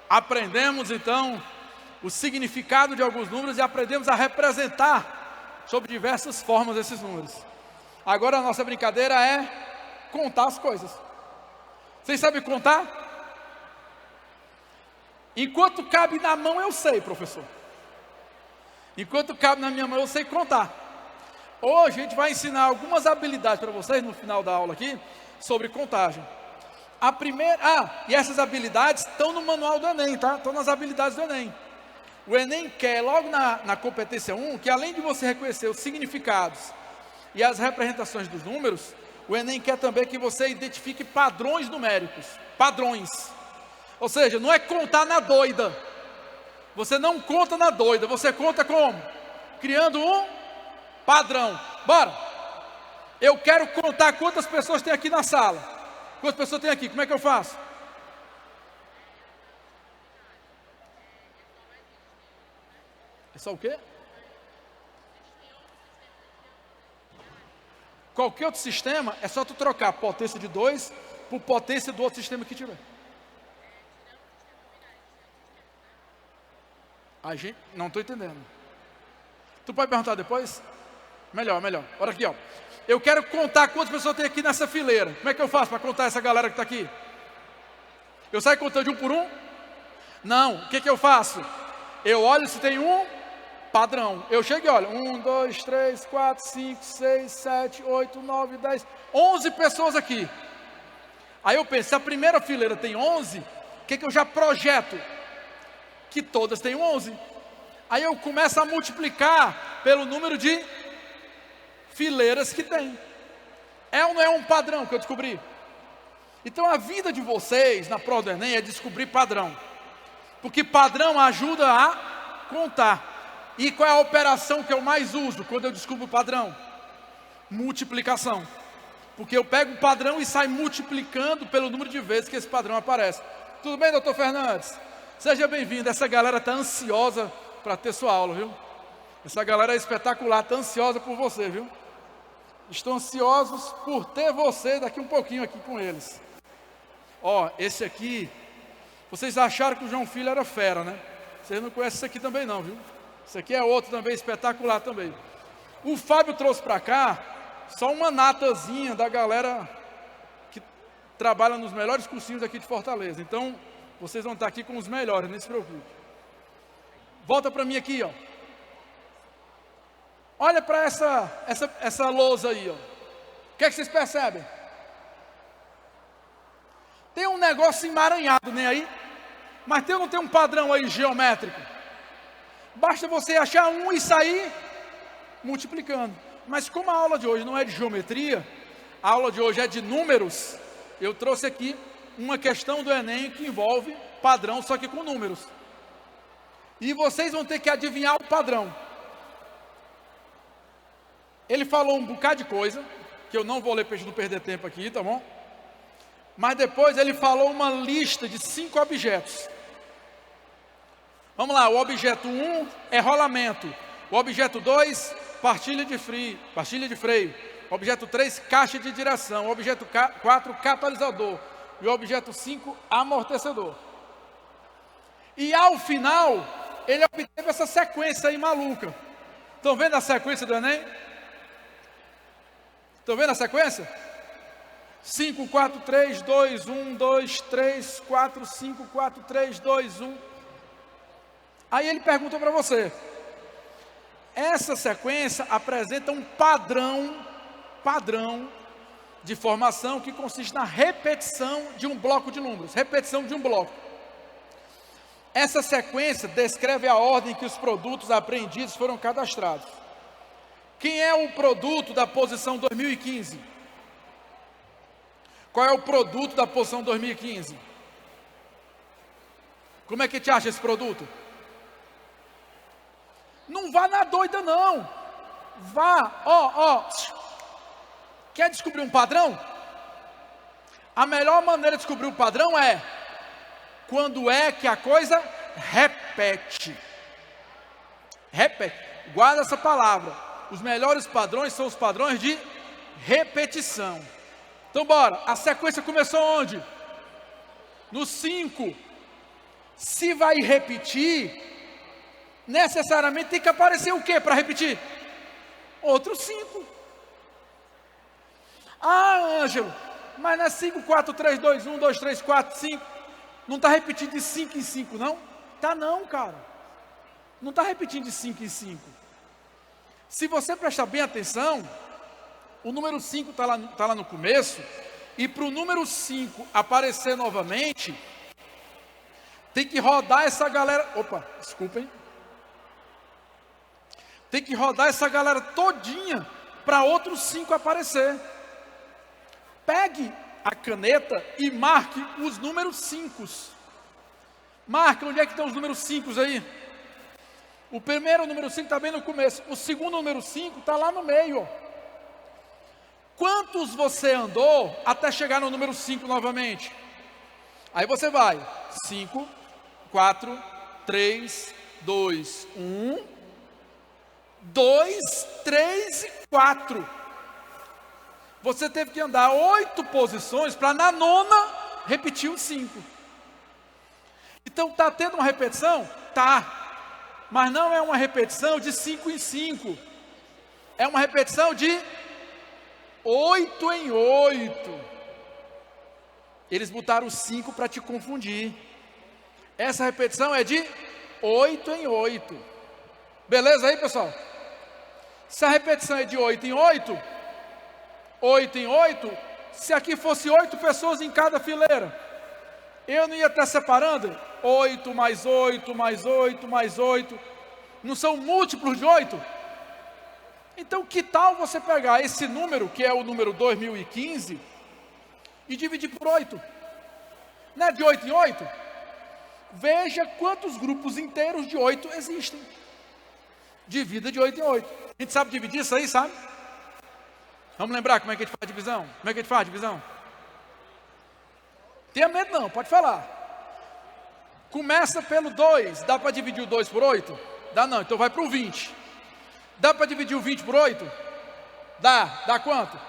Aprendemos então o significado de alguns números e aprendemos a representar sob diversas formas esses números. Agora a nossa brincadeira é contar as coisas. Vocês sabem contar? Enquanto cabe na mão eu sei, professor. Enquanto cabe na minha mão eu sei contar. Hoje a gente vai ensinar algumas habilidades para vocês no final da aula aqui sobre contagem. A primeira, e essas habilidades estão no manual do Enem, tá? Estão nas habilidades do Enem. O Enem quer, logo na competência 1, que além de você reconhecer os significados e as representações dos números, o Enem quer também que você identifique padrões numéricos. Padrões. Ou seja, não é contar na doida. Você não conta na doida, você conta como? Criando um padrão. Bora! Eu quero contar quantas pessoas tem aqui na sala. Quantas pessoas tem aqui? Como é que eu faço? É só o quê? Qualquer outro sistema, é só tu trocar a potência de 2 por potência do outro sistema que tiver. A gente, não estou entendendo. Tu pode perguntar depois? Melhor. Olha aqui, ó. Eu quero contar quantas pessoas tem aqui nessa fileira. Como é que eu faço para contar essa galera que está aqui? Eu saio contando de um por um? Não. O que eu faço? Eu olho se tem um padrão. Eu chego e olho. 1, 2, 3, 4, 5, 6, 7, 8, 9, 10, 11 pessoas aqui. Aí eu penso, se a primeira fileira tem 11, o que eu já projeto? Que todas têm 11. Aí eu começo a multiplicar pelo número de fileiras que tem. É ou não é um padrão que eu descobri? Então a vida de vocês na prova do Enem é descobrir padrão. Porque padrão ajuda a contar. E qual é a operação que eu mais uso quando eu descubro o padrão? Multiplicação. Porque eu pego o padrão e saio multiplicando pelo número de vezes que esse padrão aparece. Tudo bem, doutor Fernandes? Seja bem-vindo. Essa galera está ansiosa para ter sua aula, viu? Essa galera é espetacular, está ansiosa por você, viu? Estão ansiosos por ter você daqui um pouquinho aqui com eles. Ó, esse aqui, vocês acharam que o João Filho era fera, né? Vocês não conhecem esse aqui também não, viu? Esse aqui é outro também, espetacular também. O Fábio trouxe para cá só uma natazinha da galera que trabalha nos melhores cursinhos aqui de Fortaleza. Então, vocês vão estar aqui com os melhores, não se preocupe. Volta para mim aqui, ó. Olha para essa lousa aí, ó. O que é que vocês percebem? Tem um negócio emaranhado, nem aí? Mas não tem um padrão aí geométrico? Basta você achar um e sair multiplicando. Mas como a aula de hoje não é de geometria, a aula de hoje é de números, eu trouxe aqui uma questão do Enem que envolve padrão, só que com números. E vocês vão ter que adivinhar o padrão. Ele falou um bocado de coisa, que eu não vou ler para a gente não perder tempo aqui, tá bom? Mas depois ele falou uma lista de 5 objetos. Vamos lá, o objeto 1 é rolamento. O objeto 2, pastilha de freio. O objeto 3, caixa de direção. O objeto 4, catalisador. E o objeto 5, amortecedor. E ao final, ele obteve essa sequência aí maluca. Estão vendo a sequência do Enem? Estão vendo a sequência? 5, 4, 3, 2, 1, 2, 3, 4, 5, 4, 3, 2, 1. Aí ele perguntou para você. Essa sequência apresenta um padrão de formação que consiste na repetição de um bloco de números. Repetição de um bloco. Essa sequência descreve a ordem que os produtos apreendidos foram cadastrados. Quem é o produto da posição 2015? Qual é o produto da posição 2015? Como é que te acha esse produto? Não vá na doida não. Vá, Quer descobrir um padrão? A melhor maneira de descobrir o padrão é quando é que a coisa repete. Repete. Guarda essa palavra. Os melhores padrões são os padrões de repetição. Então bora, a sequência começou onde? No 5. Se vai repetir, necessariamente tem que aparecer o que para repetir? Outro 5. Ah, Ângelo, mas não é 5, 4, 3, 2, 1, 2, 3, 4, 5. Não está repetindo de 5 em 5, não? Tá não, cara. Não está repetindo de 5 em 5. Se você prestar bem atenção, o número 5 está lá no começo, e para o número 5 aparecer novamente, tem que rodar essa galera. Opa, desculpem. Tem que rodar essa galera todinha para outros 5 aparecer. Pegue a caneta e marque os números 5. Marque onde é que estão os números 5 aí. O primeiro número 5 está bem no começo. O segundo número 5 está lá no meio. Quantos você andou até chegar no número 5 novamente? Aí você vai. 5, 4, 3, 2, 1, 2, 3 e 4. Você teve que andar 8 posições para na nona repetir o 5. Então está tendo uma repetição? Tá. Mas não é uma repetição de 5 em 5. É uma repetição de 8 em 8. Eles botaram o 5 para te confundir. Essa repetição é de 8 em 8. Beleza aí, pessoal? Se a repetição é de 8 em 8, 8 em 8, se aqui fosse 8 pessoas em cada fileira, eu não ia estar separando 8 mais 8 mais 8 mais 8, não são múltiplos de 8? Então que tal você pegar esse número, que é o número 2015, e dividir por 8? Não é de 8 em 8? Veja quantos grupos inteiros de 8 existem. Divida de 8 em 8. A gente sabe dividir isso aí, sabe? Vamos lembrar como é que a gente faz a divisão? Como é que a gente faz a divisão? Tenha medo não, pode falar. Começa pelo 2. Dá para dividir o 2 por 8? Dá não, então vai para o 20. Dá para dividir o 20 por 8? Dá. Dá quanto?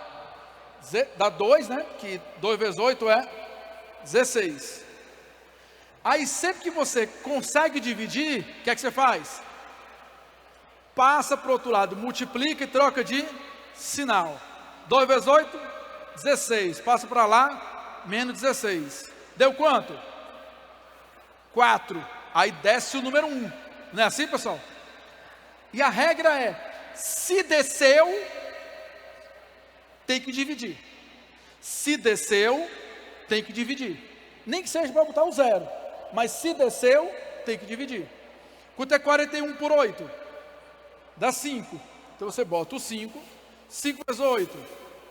Dá 2, né? Que 2 vezes 8 é 16. Aí sempre que você consegue dividir, o que é que você faz? Passa para o outro lado, multiplica e troca de sinal. 2 vezes 8, 16. Passa para lá, menos 16. Deu quanto? 4. Aí desce o número 1. Não é assim, pessoal? E a regra é, se desceu, tem que dividir. Se desceu, tem que dividir. Nem que seja para botar o 0. Mas se desceu, tem que dividir. Quanto é 41 por 8? Dá 5. Então você bota o 5. 5 vezes 8,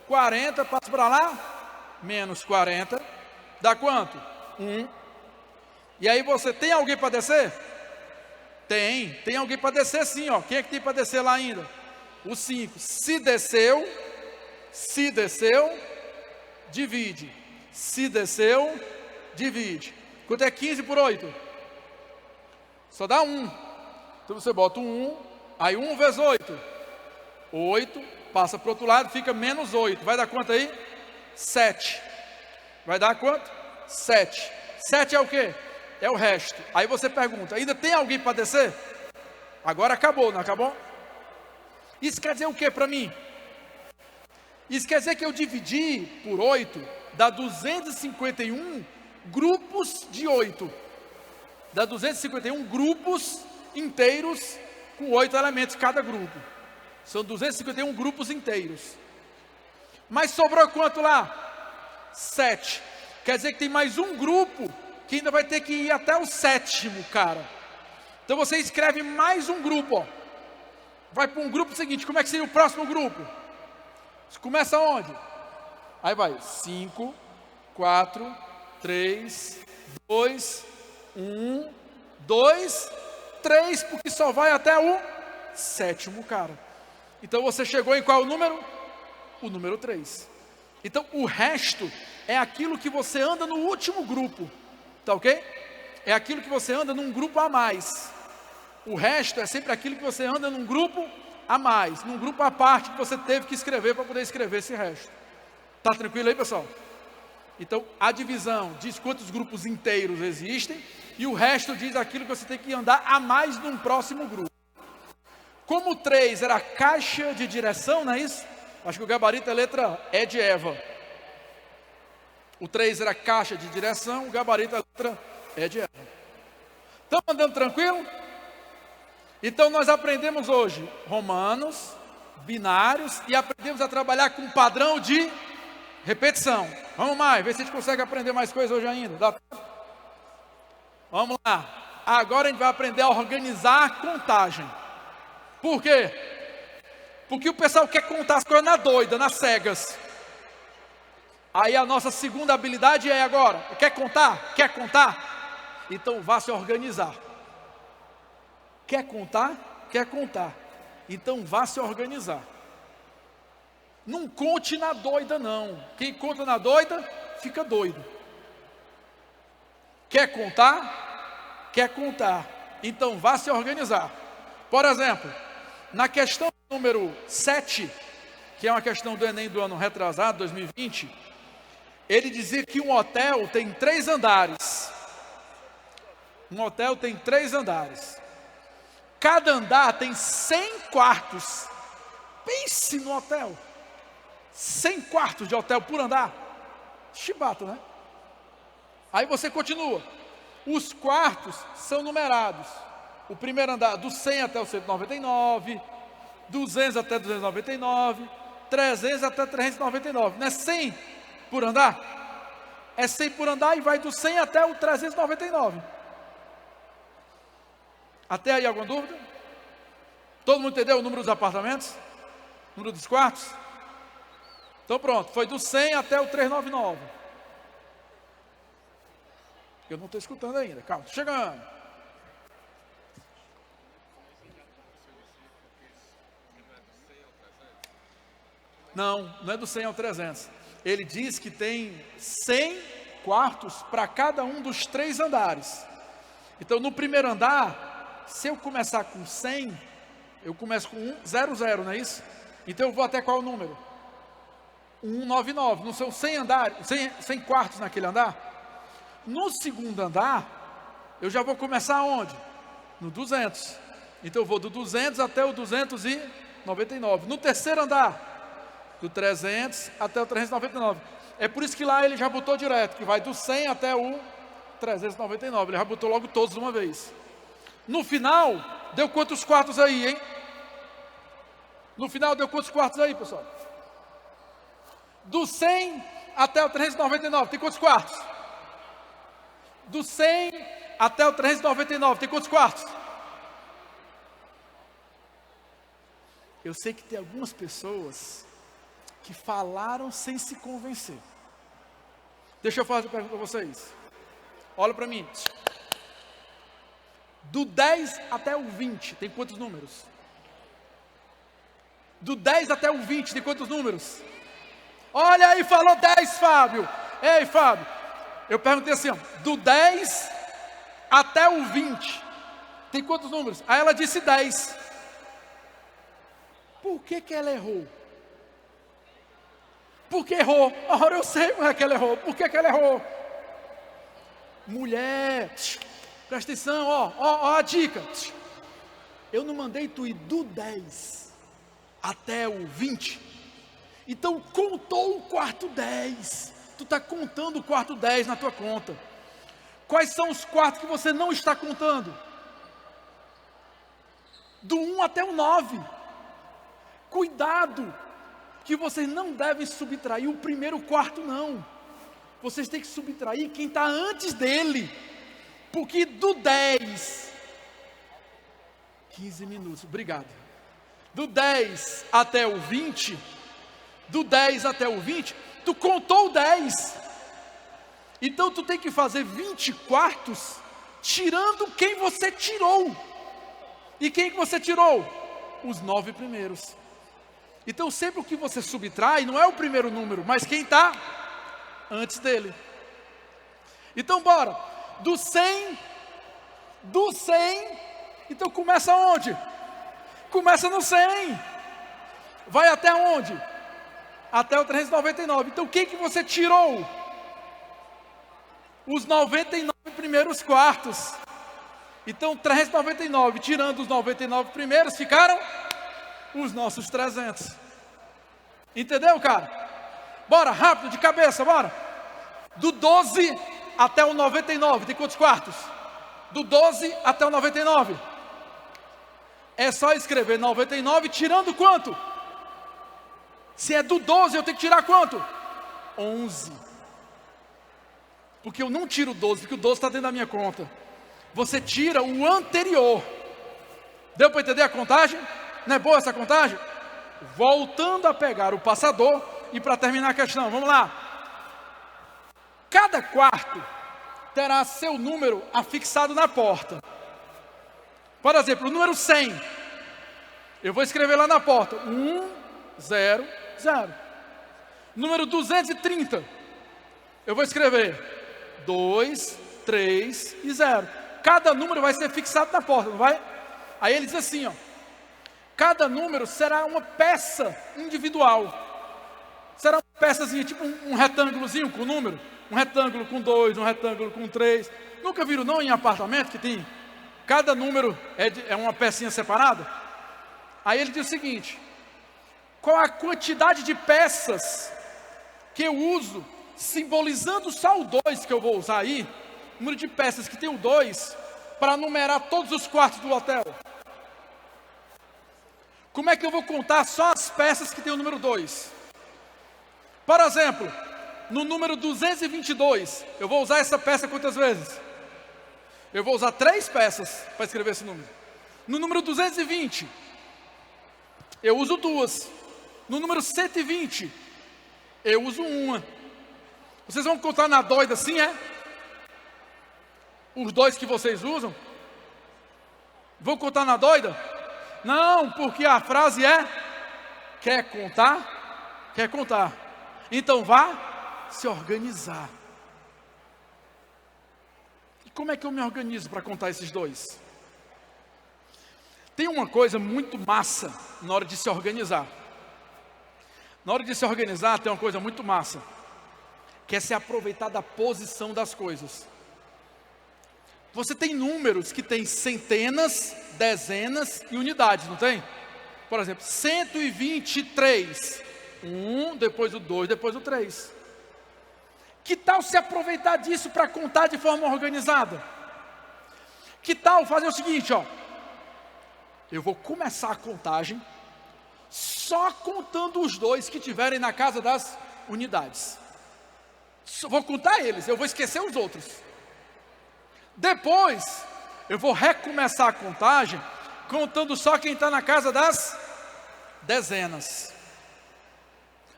40, passa para lá, menos 40, dá quanto? 1. E aí você tem alguém para descer? Tem alguém para descer sim, ó. Quem é que tem para descer lá ainda? O 5. Se desceu, divide. Se desceu, divide. Quanto é 15 por 8? Só dá 1. Então você bota um 1, aí 1 vezes 8. 8, passa para o outro lado, fica menos 8. Vai dar quanto aí? 7. Vai dar quanto? 7. 7 é o quê? É o resto. Aí você pergunta, ainda tem alguém para descer? Agora acabou, não acabou? Isso quer dizer o que para mim? Isso quer dizer que eu dividi por 8, dá 251 grupos de 8. Dá 251 grupos inteiros com 8 elementos cada grupo. São 251 grupos inteiros. Mas sobrou quanto lá? 7. Quer dizer que tem mais um grupo que ainda vai ter que ir até o 7º, cara. Então você escreve mais um grupo, ó. Vai para um grupo seguinte. Como é que seria o próximo grupo? Começa onde? Aí vai 5, 4, 3, 2, 1, 2, 3, porque só vai até o 7º, cara. Então você chegou em qual número? O número 3. Então o resto é aquilo que você anda no último grupo. Tá ok? É aquilo que você anda num grupo a mais. O resto é sempre aquilo que você anda num grupo a mais, num grupo à parte que você teve que escrever para poder escrever esse resto. Tá tranquilo aí, pessoal? Então a divisão diz quantos grupos inteiros existem e o resto diz aquilo que você tem que andar a mais num próximo grupo. Como o 3 era a caixa de direção, não é isso? Acho que o gabarito é a letra E de Eva. O 3 era a caixa de direção, o gabarito é a letra E de Eva. Estão andando tranquilo? Então nós aprendemos hoje romanos, binários e aprendemos a trabalhar com padrão de repetição. Vamos mais, ver se a gente consegue aprender mais coisas hoje ainda. Dá tempo? Vamos lá. Agora a gente vai aprender a organizar a contagem. Por quê? Porque o pessoal quer contar as coisas na doida, nas cegas. Aí a nossa segunda habilidade é agora. Quer contar? Quer contar? Então vá se organizar. Quer contar? Quer contar. Então vá se organizar. Não conte na doida não. Quem conta na doida, fica doido. Quer contar? Quer contar. Então vá se organizar. Por exemplo, na questão número 7, que é uma questão do Enem do ano retrasado, 2020, ele dizia que um hotel tem 3 andares. Um hotel tem 3 andares. Cada andar tem 100 quartos. Pense no hotel. 100 quartos de hotel por andar. Chibata, né? Aí você continua. Os quartos são numerados. O primeiro andar, do 100 até o 199, 200 até 299, 300 até 399. Não é 100 por andar? É 100 por andar e vai do 100 até o 399. Até aí alguma dúvida? Todo mundo entendeu o número dos apartamentos? O número dos quartos? Então pronto, foi do 100 até o 399. Eu não estou escutando ainda, calma, estou chegando. Não, não é do 100 ao 300. Ele diz que tem 100 quartos para cada um dos 3 andares. Então no primeiro andar, se eu começar com 100, eu começo com 100, não é isso? Então eu vou até qual número? 199, não são 100 andares, 100 quartos naquele andar? No segundo andar, eu já vou começar onde? No 200. Então eu vou do 200 até o 299. No terceiro andar, do 300 até o 399. É por isso que lá ele já botou direto, que vai do 100 até o 399. Ele já botou logo todos de uma vez. No final, deu quantos quartos aí, hein? No final deu quantos quartos aí, pessoal? Do 100 até o 399, tem quantos quartos? Do 100 até o 399, tem quantos quartos? Eu sei que tem algumas pessoas que falaram sem se convencer. Deixa eu fazer uma pergunta para vocês. Olha para mim. Do 10 até o 20, tem quantos números? Do 10 até o 20, tem quantos números? Olha aí, falou 10, Fábio. Ei, Fábio. Eu perguntei assim, ó, do 10 até o 20, tem quantos números? Aí ela disse 10. Por que ela errou? Porque errou. Agora eu sei como é que ela errou. Por que ela errou? Mulher, presta atenção, ó a dica. Eu não mandei tu ir do 10 até o 20. Então contou o quarto 10. Tu está contando o quarto 10 na tua conta. Quais são os quartos que você não está contando? Do 1 até o 9. Cuidado, que vocês não devem subtrair o primeiro quarto, não. Vocês têm que subtrair quem está antes dele. Porque do 10, 15 minutos, obrigado. Do 10 até o 20, do 10 até o 20, tu contou o 10. Então tu tem que fazer 20 quartos, tirando quem você tirou. E quem que você tirou? Os 9 primeiros. Então sempre o que você subtrai não é o primeiro número, mas quem está antes dele. Então bora, do 100, então começa onde? Começa no 100, vai até onde? Até o 399, então quem que você tirou? Os 99 primeiros quartos. Então 399, tirando os 99 primeiros, ficaram os nossos 300. Entendeu, cara? Bora, rápido, de cabeça, bora. Do 12 até o 99, tem quantos quartos? Do 12 até o 99. É só escrever 99, tirando quanto? Se é do 12, eu tenho que tirar quanto? 11. Porque eu não tiro o 12, porque o 12 está dentro da minha conta. Você tira o anterior. Deu para entender a contagem? Não é boa essa contagem? Voltando a pegar o passador, e para terminar a questão, vamos lá. Cada quarto terá seu número afixado na porta. Por exemplo, o número 100. Eu vou escrever lá na porta. 1, 0, 0. Número 230. Eu vou escrever 2, 3 e 0. Cada número vai ser fixado na porta, não vai? Aí ele diz assim, ó. cada número será uma peça individual. Será uma peçazinha, tipo um retângulozinho com número. Um retângulo com 2, um retângulo com 3. Nunca viram não em apartamento que tem? Cada número é uma pecinha separada? Aí ele diz o seguinte: qual a quantidade de peças que eu uso, simbolizando só o 2 que eu vou usar aí, o número de peças que tem o 2, para numerar todos os quartos do hotel? Como é que eu vou contar só as peças que tem o número 2? Por exemplo, no número 222, eu vou usar essa peça quantas vezes? Eu vou usar 3 peças para escrever esse número. No número 220, eu uso 2. No número 120, eu uso 1. Vocês vão contar na doida assim, é? Os 2 que vocês usam? Vão contar na doida? Não, porque a frase é: quer contar? Quer contar. Então vá se organizar. E como é que eu me organizo para contar esses 2? Tem uma coisa muito massa na hora de se organizar. Na hora de se organizar tem uma coisa muito massa, que é se aproveitar da posição das coisas. Você tem números que tem centenas, dezenas e unidades, não tem? Por exemplo, 123. 1, depois o 2, depois o 3. Que tal se aproveitar disso para contar de forma organizada? Que tal fazer o seguinte, ó? Eu vou começar a contagem só contando os 2 que tiverem na casa das unidades. Vou contar eles, eu vou esquecer os outros. Depois, eu vou recomeçar a contagem contando só quem está na casa das dezenas.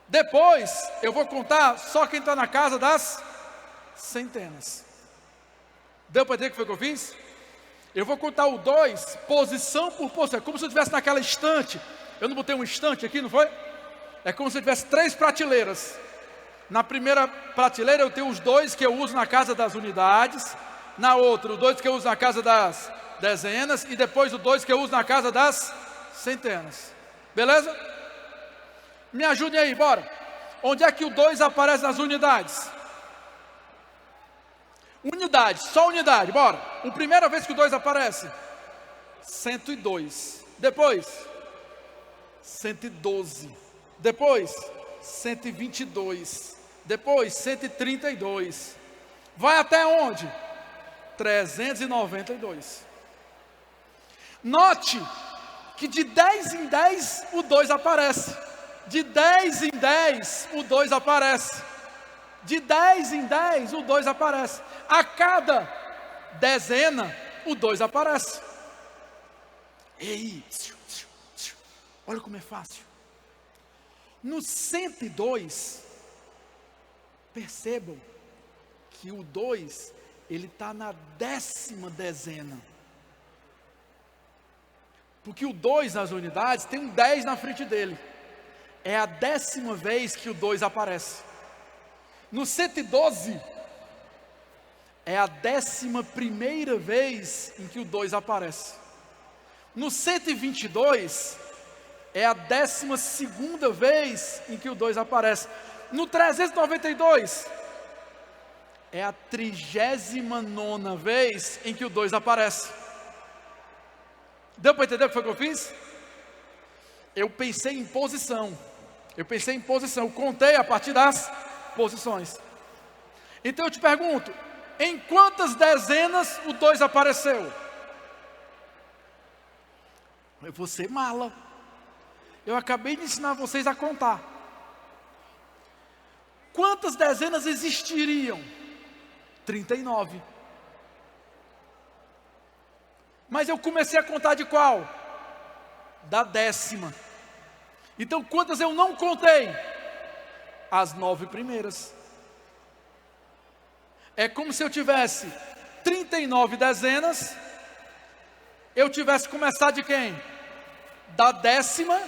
Depois, eu vou contar só quem está na casa das centenas. Deu para entender o que foi que eu fiz? Eu vou contar o 2, posição por posição. É como se eu estivesse naquela estante. Eu não botei um estante aqui, não foi? É como se eu tivesse 3 prateleiras. Na primeira prateleira eu tenho os 2 que eu uso na casa das unidades. Na outra, os 2 que eu uso na casa das dezenas. E depois os 2 que eu uso na casa das centenas. Beleza? Me ajudem aí, bora. Onde é que o 2 aparece nas unidades? Unidade, só unidade, bora. A primeira vez que o 2 aparece, 102. Depois, 112. Depois, 122. Depois, 132. Vai até onde? 392. Note que de 10 em 10 o 2 aparece. De 10 em 10 o 2 aparece. De 10 em 10 o 2 aparece. A cada dezena o 2 aparece. Ei, olha como é fácil. No 102, percebam que o 2, ele está na 10ª dezena. Porque o 2 nas unidades tem um 10 na frente dele. É a 10ª vez que o 2 aparece. No 112, é a 11ª vez em que o 2 aparece. No 122, é a 12ª vez em que o 2 aparece. No 392, é a 39ª vez em que o 2 aparece. Deu para entender o que foi que eu fiz? Eu pensei em posição. Eu contei a partir das posições. Então eu te pergunto, em quantas dezenas o 2 apareceu? Eu vou ser mala. Eu acabei de ensinar vocês a contar. Quantas dezenas existiriam? 39. Mas eu comecei a contar de qual? Da 10ª. Então quantas eu não contei? As 9 primeiras. É como se eu tivesse 39 dezenas. Eu tivesse começado de quem? Da 10ª.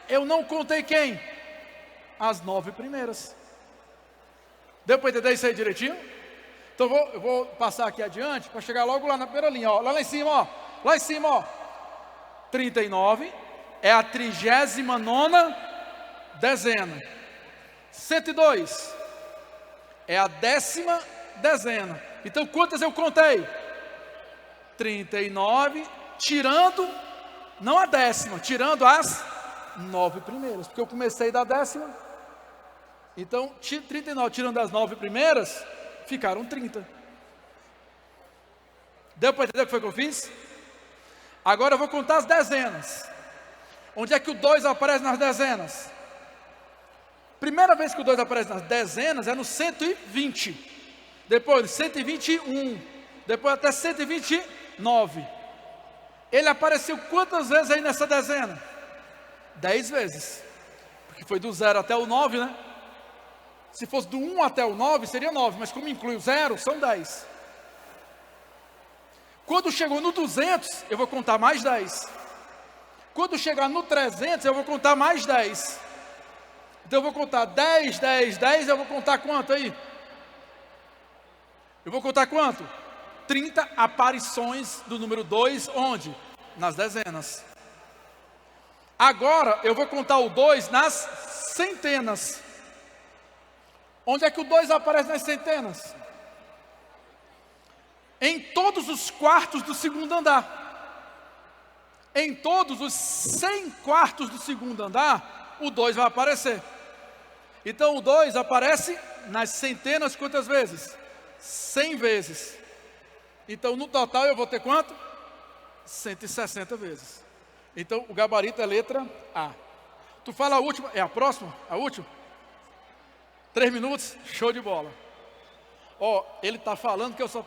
Eu não contei quem? As 9 primeiras. Deu para entender isso aí direitinho? Então eu vou passar aqui adiante para chegar logo lá na primeira linha, ó. Lá em cima, ó. 39, é a 39ª dezena. 102 é a 10ª dezena. Então quantas eu contei? 39, tirando, não a 10ª, tirando as 9 primeiras, porque eu comecei da 10ª. Então 39 tirando as 9 primeiras, ficaram 30. Deu para entender o que foi que eu fiz? Agora eu vou contar as dezenas. Onde é que o 2 aparece nas dezenas? Primeira vez que o 2 aparece nas dezenas é no 120. Depois 121. Depois até 129. Ele apareceu quantas vezes aí nessa dezena? 10 vezes. Porque foi do 0 até o 9, né? Se fosse do 1 até o 9, seria 9. Mas como inclui o 0, são 10. Quando chegou no 200, eu vou contar mais 10. Quando chegar no 300, eu vou contar mais 10. Então eu vou contar 10, 10, 10, eu vou contar quanto aí? Eu vou contar quanto? 30 aparições do número 2, onde? Nas dezenas. Agora eu vou contar o 2 nas centenas. Onde é que o 2 aparece nas centenas? Em todos os quartos do segundo andar. Em todos os 100 quartos do segundo andar, o 2 vai aparecer. Então o 2 aparece nas centenas quantas vezes? 100 vezes. Então no total eu vou ter quanto? 160 vezes. Então o gabarito é letra A. Tu fala a última, é a próxima? A última? 3 minutos? Show de bola. Ó, ele está falando que eu só...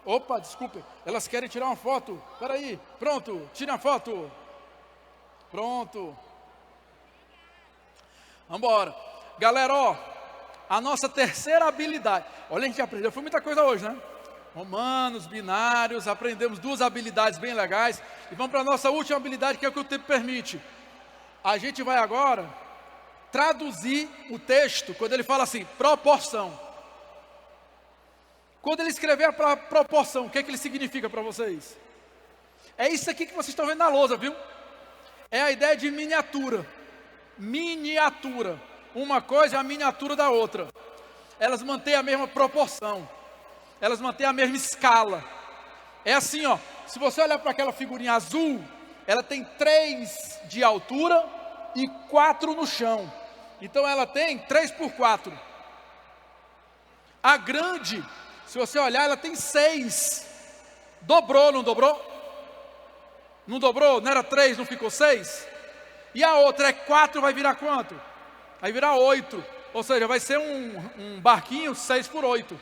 Opa, desculpe, elas querem tirar uma foto. Espera aí, pronto, tira a foto. Pronto. Vamos embora. Galera, ó, a nossa terceira habilidade. Olha, a gente aprendeu, foi muita coisa hoje, né? Romanos, binários, aprendemos 2 habilidades bem legais. E vamos para a nossa última habilidade, que é o que o tempo permite. A gente vai agora traduzir o texto, quando ele fala assim, proporção. Quando ele escrever a proporção, o que é que ele significa para vocês? É isso aqui que vocês estão vendo na lousa, viu? É a ideia de miniatura. Miniatura. Uma coisa é a miniatura da outra. Elas mantêm a mesma proporção. Elas mantêm a mesma escala. É assim, ó. Se você olhar para aquela figurinha azul, ela tem 3 de altura e 4 no chão. Então ela tem 3 por 4. A grande, se você olhar, ela tem 6. Dobrou, não dobrou? Não dobrou? Não era 3, não ficou 6? E a outra é 4, vai virar quanto? Vai virar 8. Ou seja, vai ser um barquinho 6 por 8.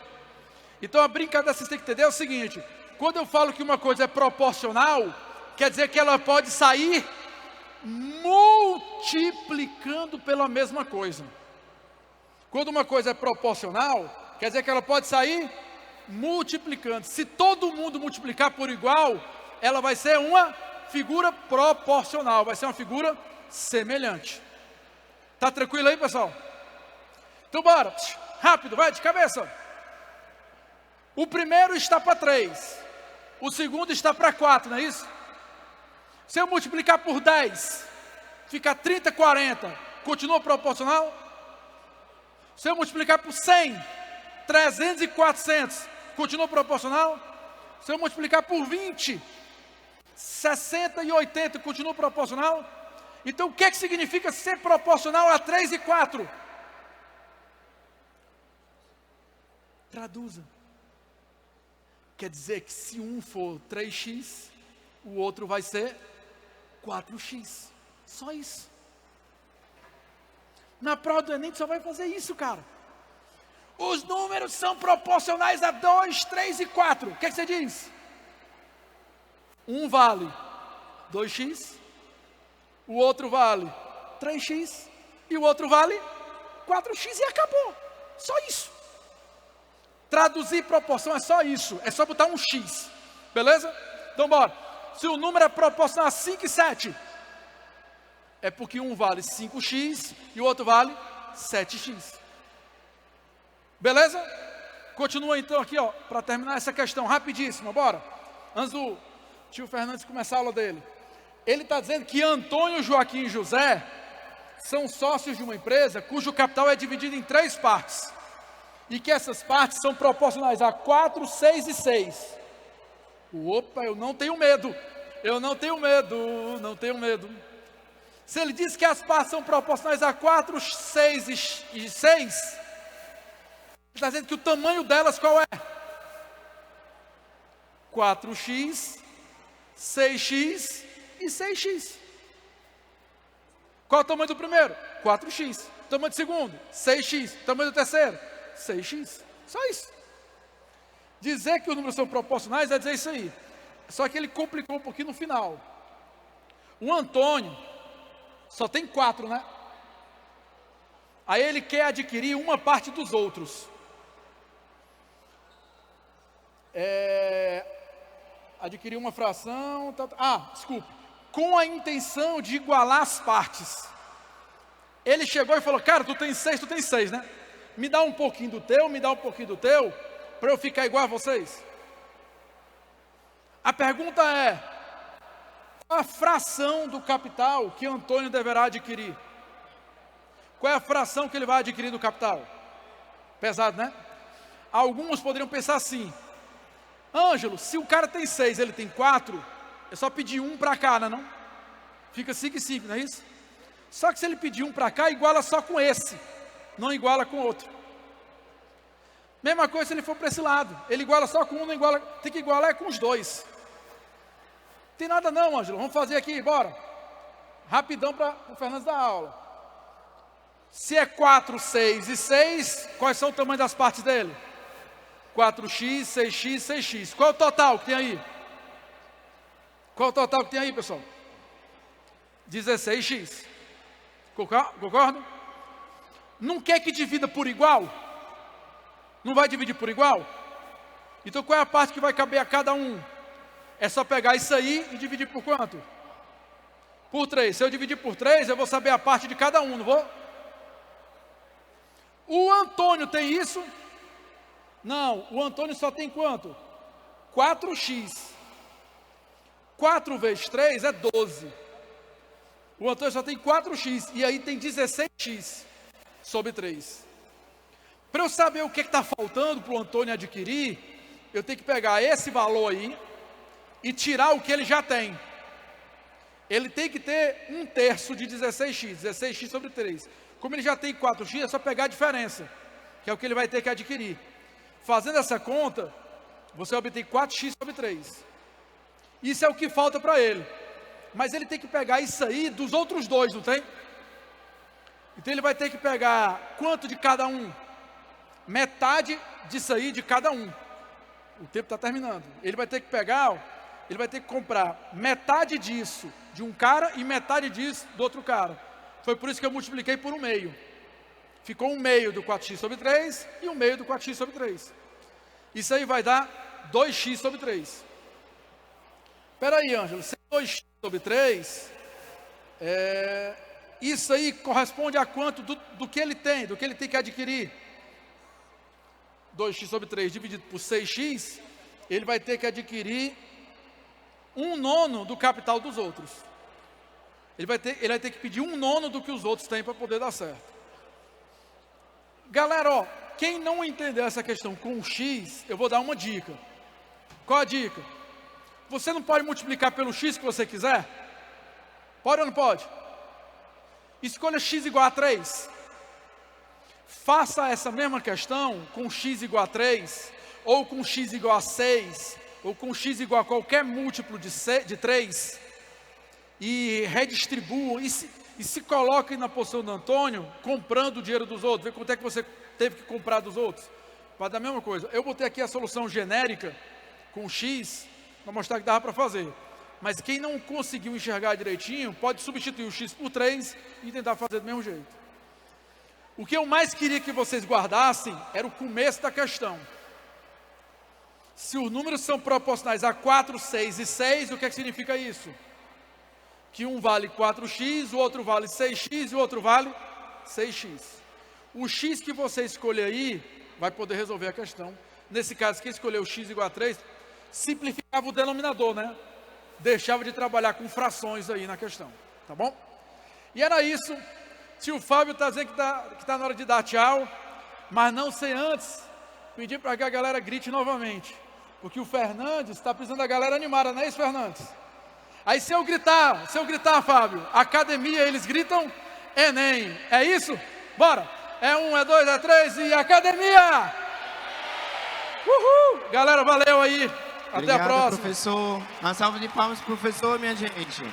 Então a brincadeira que vocês têm que entender é o seguinte: quando eu falo que uma coisa é proporcional, quer dizer que ela pode sair multiplicando pela mesma coisa. Quando uma coisa é proporcional, quer dizer que ela pode sair multiplicando. Se todo mundo multiplicar por igual, ela vai ser uma figura proporcional, vai ser uma figura semelhante. Tá tranquilo aí, pessoal? Então bora, rápido, vai de cabeça. O primeiro está para 3, o segundo está para 4, não é isso? Se eu multiplicar por 10, fica 30, 40, continua proporcional? Se eu multiplicar por 100, 300 e 400, continua proporcional? Se eu multiplicar por 20, 60 e 80, continua proporcional? Então o que é que significa ser proporcional a 3 e 4? Traduza. Quer dizer que se um for 3x, o outro vai ser 4x. Só isso. Na prova do Enem tu só vai fazer isso, cara. Os números são proporcionais a 2, 3 e 4. O que é que você diz? Um vale 2x, o outro vale 3x e o outro vale 4x e acabou. Só isso. Traduzir proporção é só isso, é só botar um x, beleza? Então bora. Se o número é proporcional a 5 e 7, é porque um vale 5x e o outro vale 7x. Beleza? Continua então aqui, ó, para terminar essa questão rapidíssima, bora. Antes do tio Fernandes começar a aula dele. Ele está dizendo que Antônio, Joaquim e José são sócios de uma empresa cujo capital é dividido em 3 partes. E que essas partes são proporcionais a 4, 6 e 6. Opa, eu não tenho medo. Eu não tenho medo, não tenho medo. Se ele diz que as partes são proporcionais a 4, 6 e 6, ele está dizendo que o tamanho delas qual é? 4x, 6x e 6x. Qual é o tamanho do primeiro? 4x. O tamanho do segundo? 6x. O tamanho do terceiro? 6x. Só isso. Dizer que os números são proporcionais é dizer isso aí. Só que ele complicou um pouquinho no final. O Antônio só tem 4, né? Aí ele quer adquirir uma parte dos outros. Adquirir uma fração... desculpe. Com a intenção de igualar as partes. Ele chegou e falou, cara, tu tem 6, né? Me dá um pouquinho do teu, para eu ficar igual a vocês. A pergunta é, qual a fração do capital que Antônio deverá adquirir? Qual é a fração que ele vai adquirir do capital? Pesado, né? Alguns poderiam pensar assim, Ângelo, se o cara tem 6, ele tem 4, é só pedir 1 para cá, não? Fica 5 e 5, não é isso? Só que se ele pedir 1 para cá, iguala só com esse, não iguala com o outro. Mesma coisa se ele for para esse lado, ele iguala só com um, não iguala, tem que igualar com os 2. Não tem nada não, Ângelo, vamos fazer aqui, bora. Rapidão para o Fernando dar aula. Se é 4, 6 e 6, quais são o tamanho das partes dele? 4x, 6x, 6x. Qual é o total que tem aí? Qual é o total que tem aí, pessoal? 16x. Concordo? Não quer que divida por igual? Não vai dividir por igual? Então qual é a parte que vai caber a cada um? É só pegar isso aí e dividir por quanto? Por 3. Se eu dividir por 3, eu vou saber a parte de cada um, não vou? O Antônio tem isso? Não, o Antônio só tem quanto? 4x. 4 vezes 3 é 12. O Antônio só tem 4x, e aí tem 16x sobre 3. Para eu saber o que está faltando para o Antônio adquirir, eu tenho que pegar esse valor aí e tirar o que ele já tem. Ele tem que ter 1/3 de 16x, 16x sobre 3. Como ele já tem 4x, é só pegar a diferença, que é o que ele vai ter que adquirir. Fazendo essa conta, você obtém 4x sobre 3. Isso é o que falta para ele. Mas ele tem que pegar isso aí dos outros 2, não tem? Então ele vai ter que pegar quanto de cada um? Metade disso aí de cada um. O tempo está terminando. Ele vai ter que pegar, ele vai ter que comprar metade disso de um cara e metade disso do outro cara. Foi por isso que eu multipliquei por 1/2. Ficou 1/2 do 4x sobre 3 e 1/2 do 4x sobre 3. Isso aí vai dar 2x sobre 3. Espera aí, Ângelo, se é 2x sobre 3, isso aí corresponde a quanto do que ele tem, do que ele tem que adquirir? 2x sobre 3 dividido por 6x, ele vai ter que adquirir 1/9 do capital dos outros. Ele vai ter que pedir 1/9 do que os outros têm para poder dar certo. Galera, ó, quem não entender essa questão com o x, eu vou dar uma dica. Qual a dica? Você não pode multiplicar pelo x que você quiser? Pode ou não pode? Escolha x igual a 3. Faça essa mesma questão com x igual a 3, ou com x igual a 6, ou com x igual a qualquer múltiplo de 3, e redistribua, e se coloque na posição do Antônio, comprando o dinheiro dos outros. Vê quanto é que você teve que comprar dos outros. Para dar a mesma coisa. Eu botei aqui a solução genérica, com x, para mostrar que dava para fazer. Mas quem não conseguiu enxergar direitinho, pode substituir o x por 3 e tentar fazer do mesmo jeito. O que eu mais queria que vocês guardassem era o começo da questão. Se os números são proporcionais a 4, 6 e 6, o que é que significa isso? Que um vale 4x, o outro vale 6x e o outro vale 6x. O x que você escolher aí, vai poder resolver a questão. Nesse caso, quem escolheu x igual a 3, simplificava o denominador, né? deixava de trabalhar com frações aí na questão, tá bom? E era isso. Tio Fábio está dizendo que tá na hora de dar tchau, mas não sei antes pedir para que a galera grite novamente, porque o Fernandes está precisando da galera animada, não é isso, Fernandes? Aí se eu gritar, Fábio, academia, eles gritam Enem, é isso? Bora! É 1, é 2, é 3 e academia! Uhul! Galera, valeu aí! Até a próxima! Obrigado, professor. Uma salva de palmas, professor, minha gente.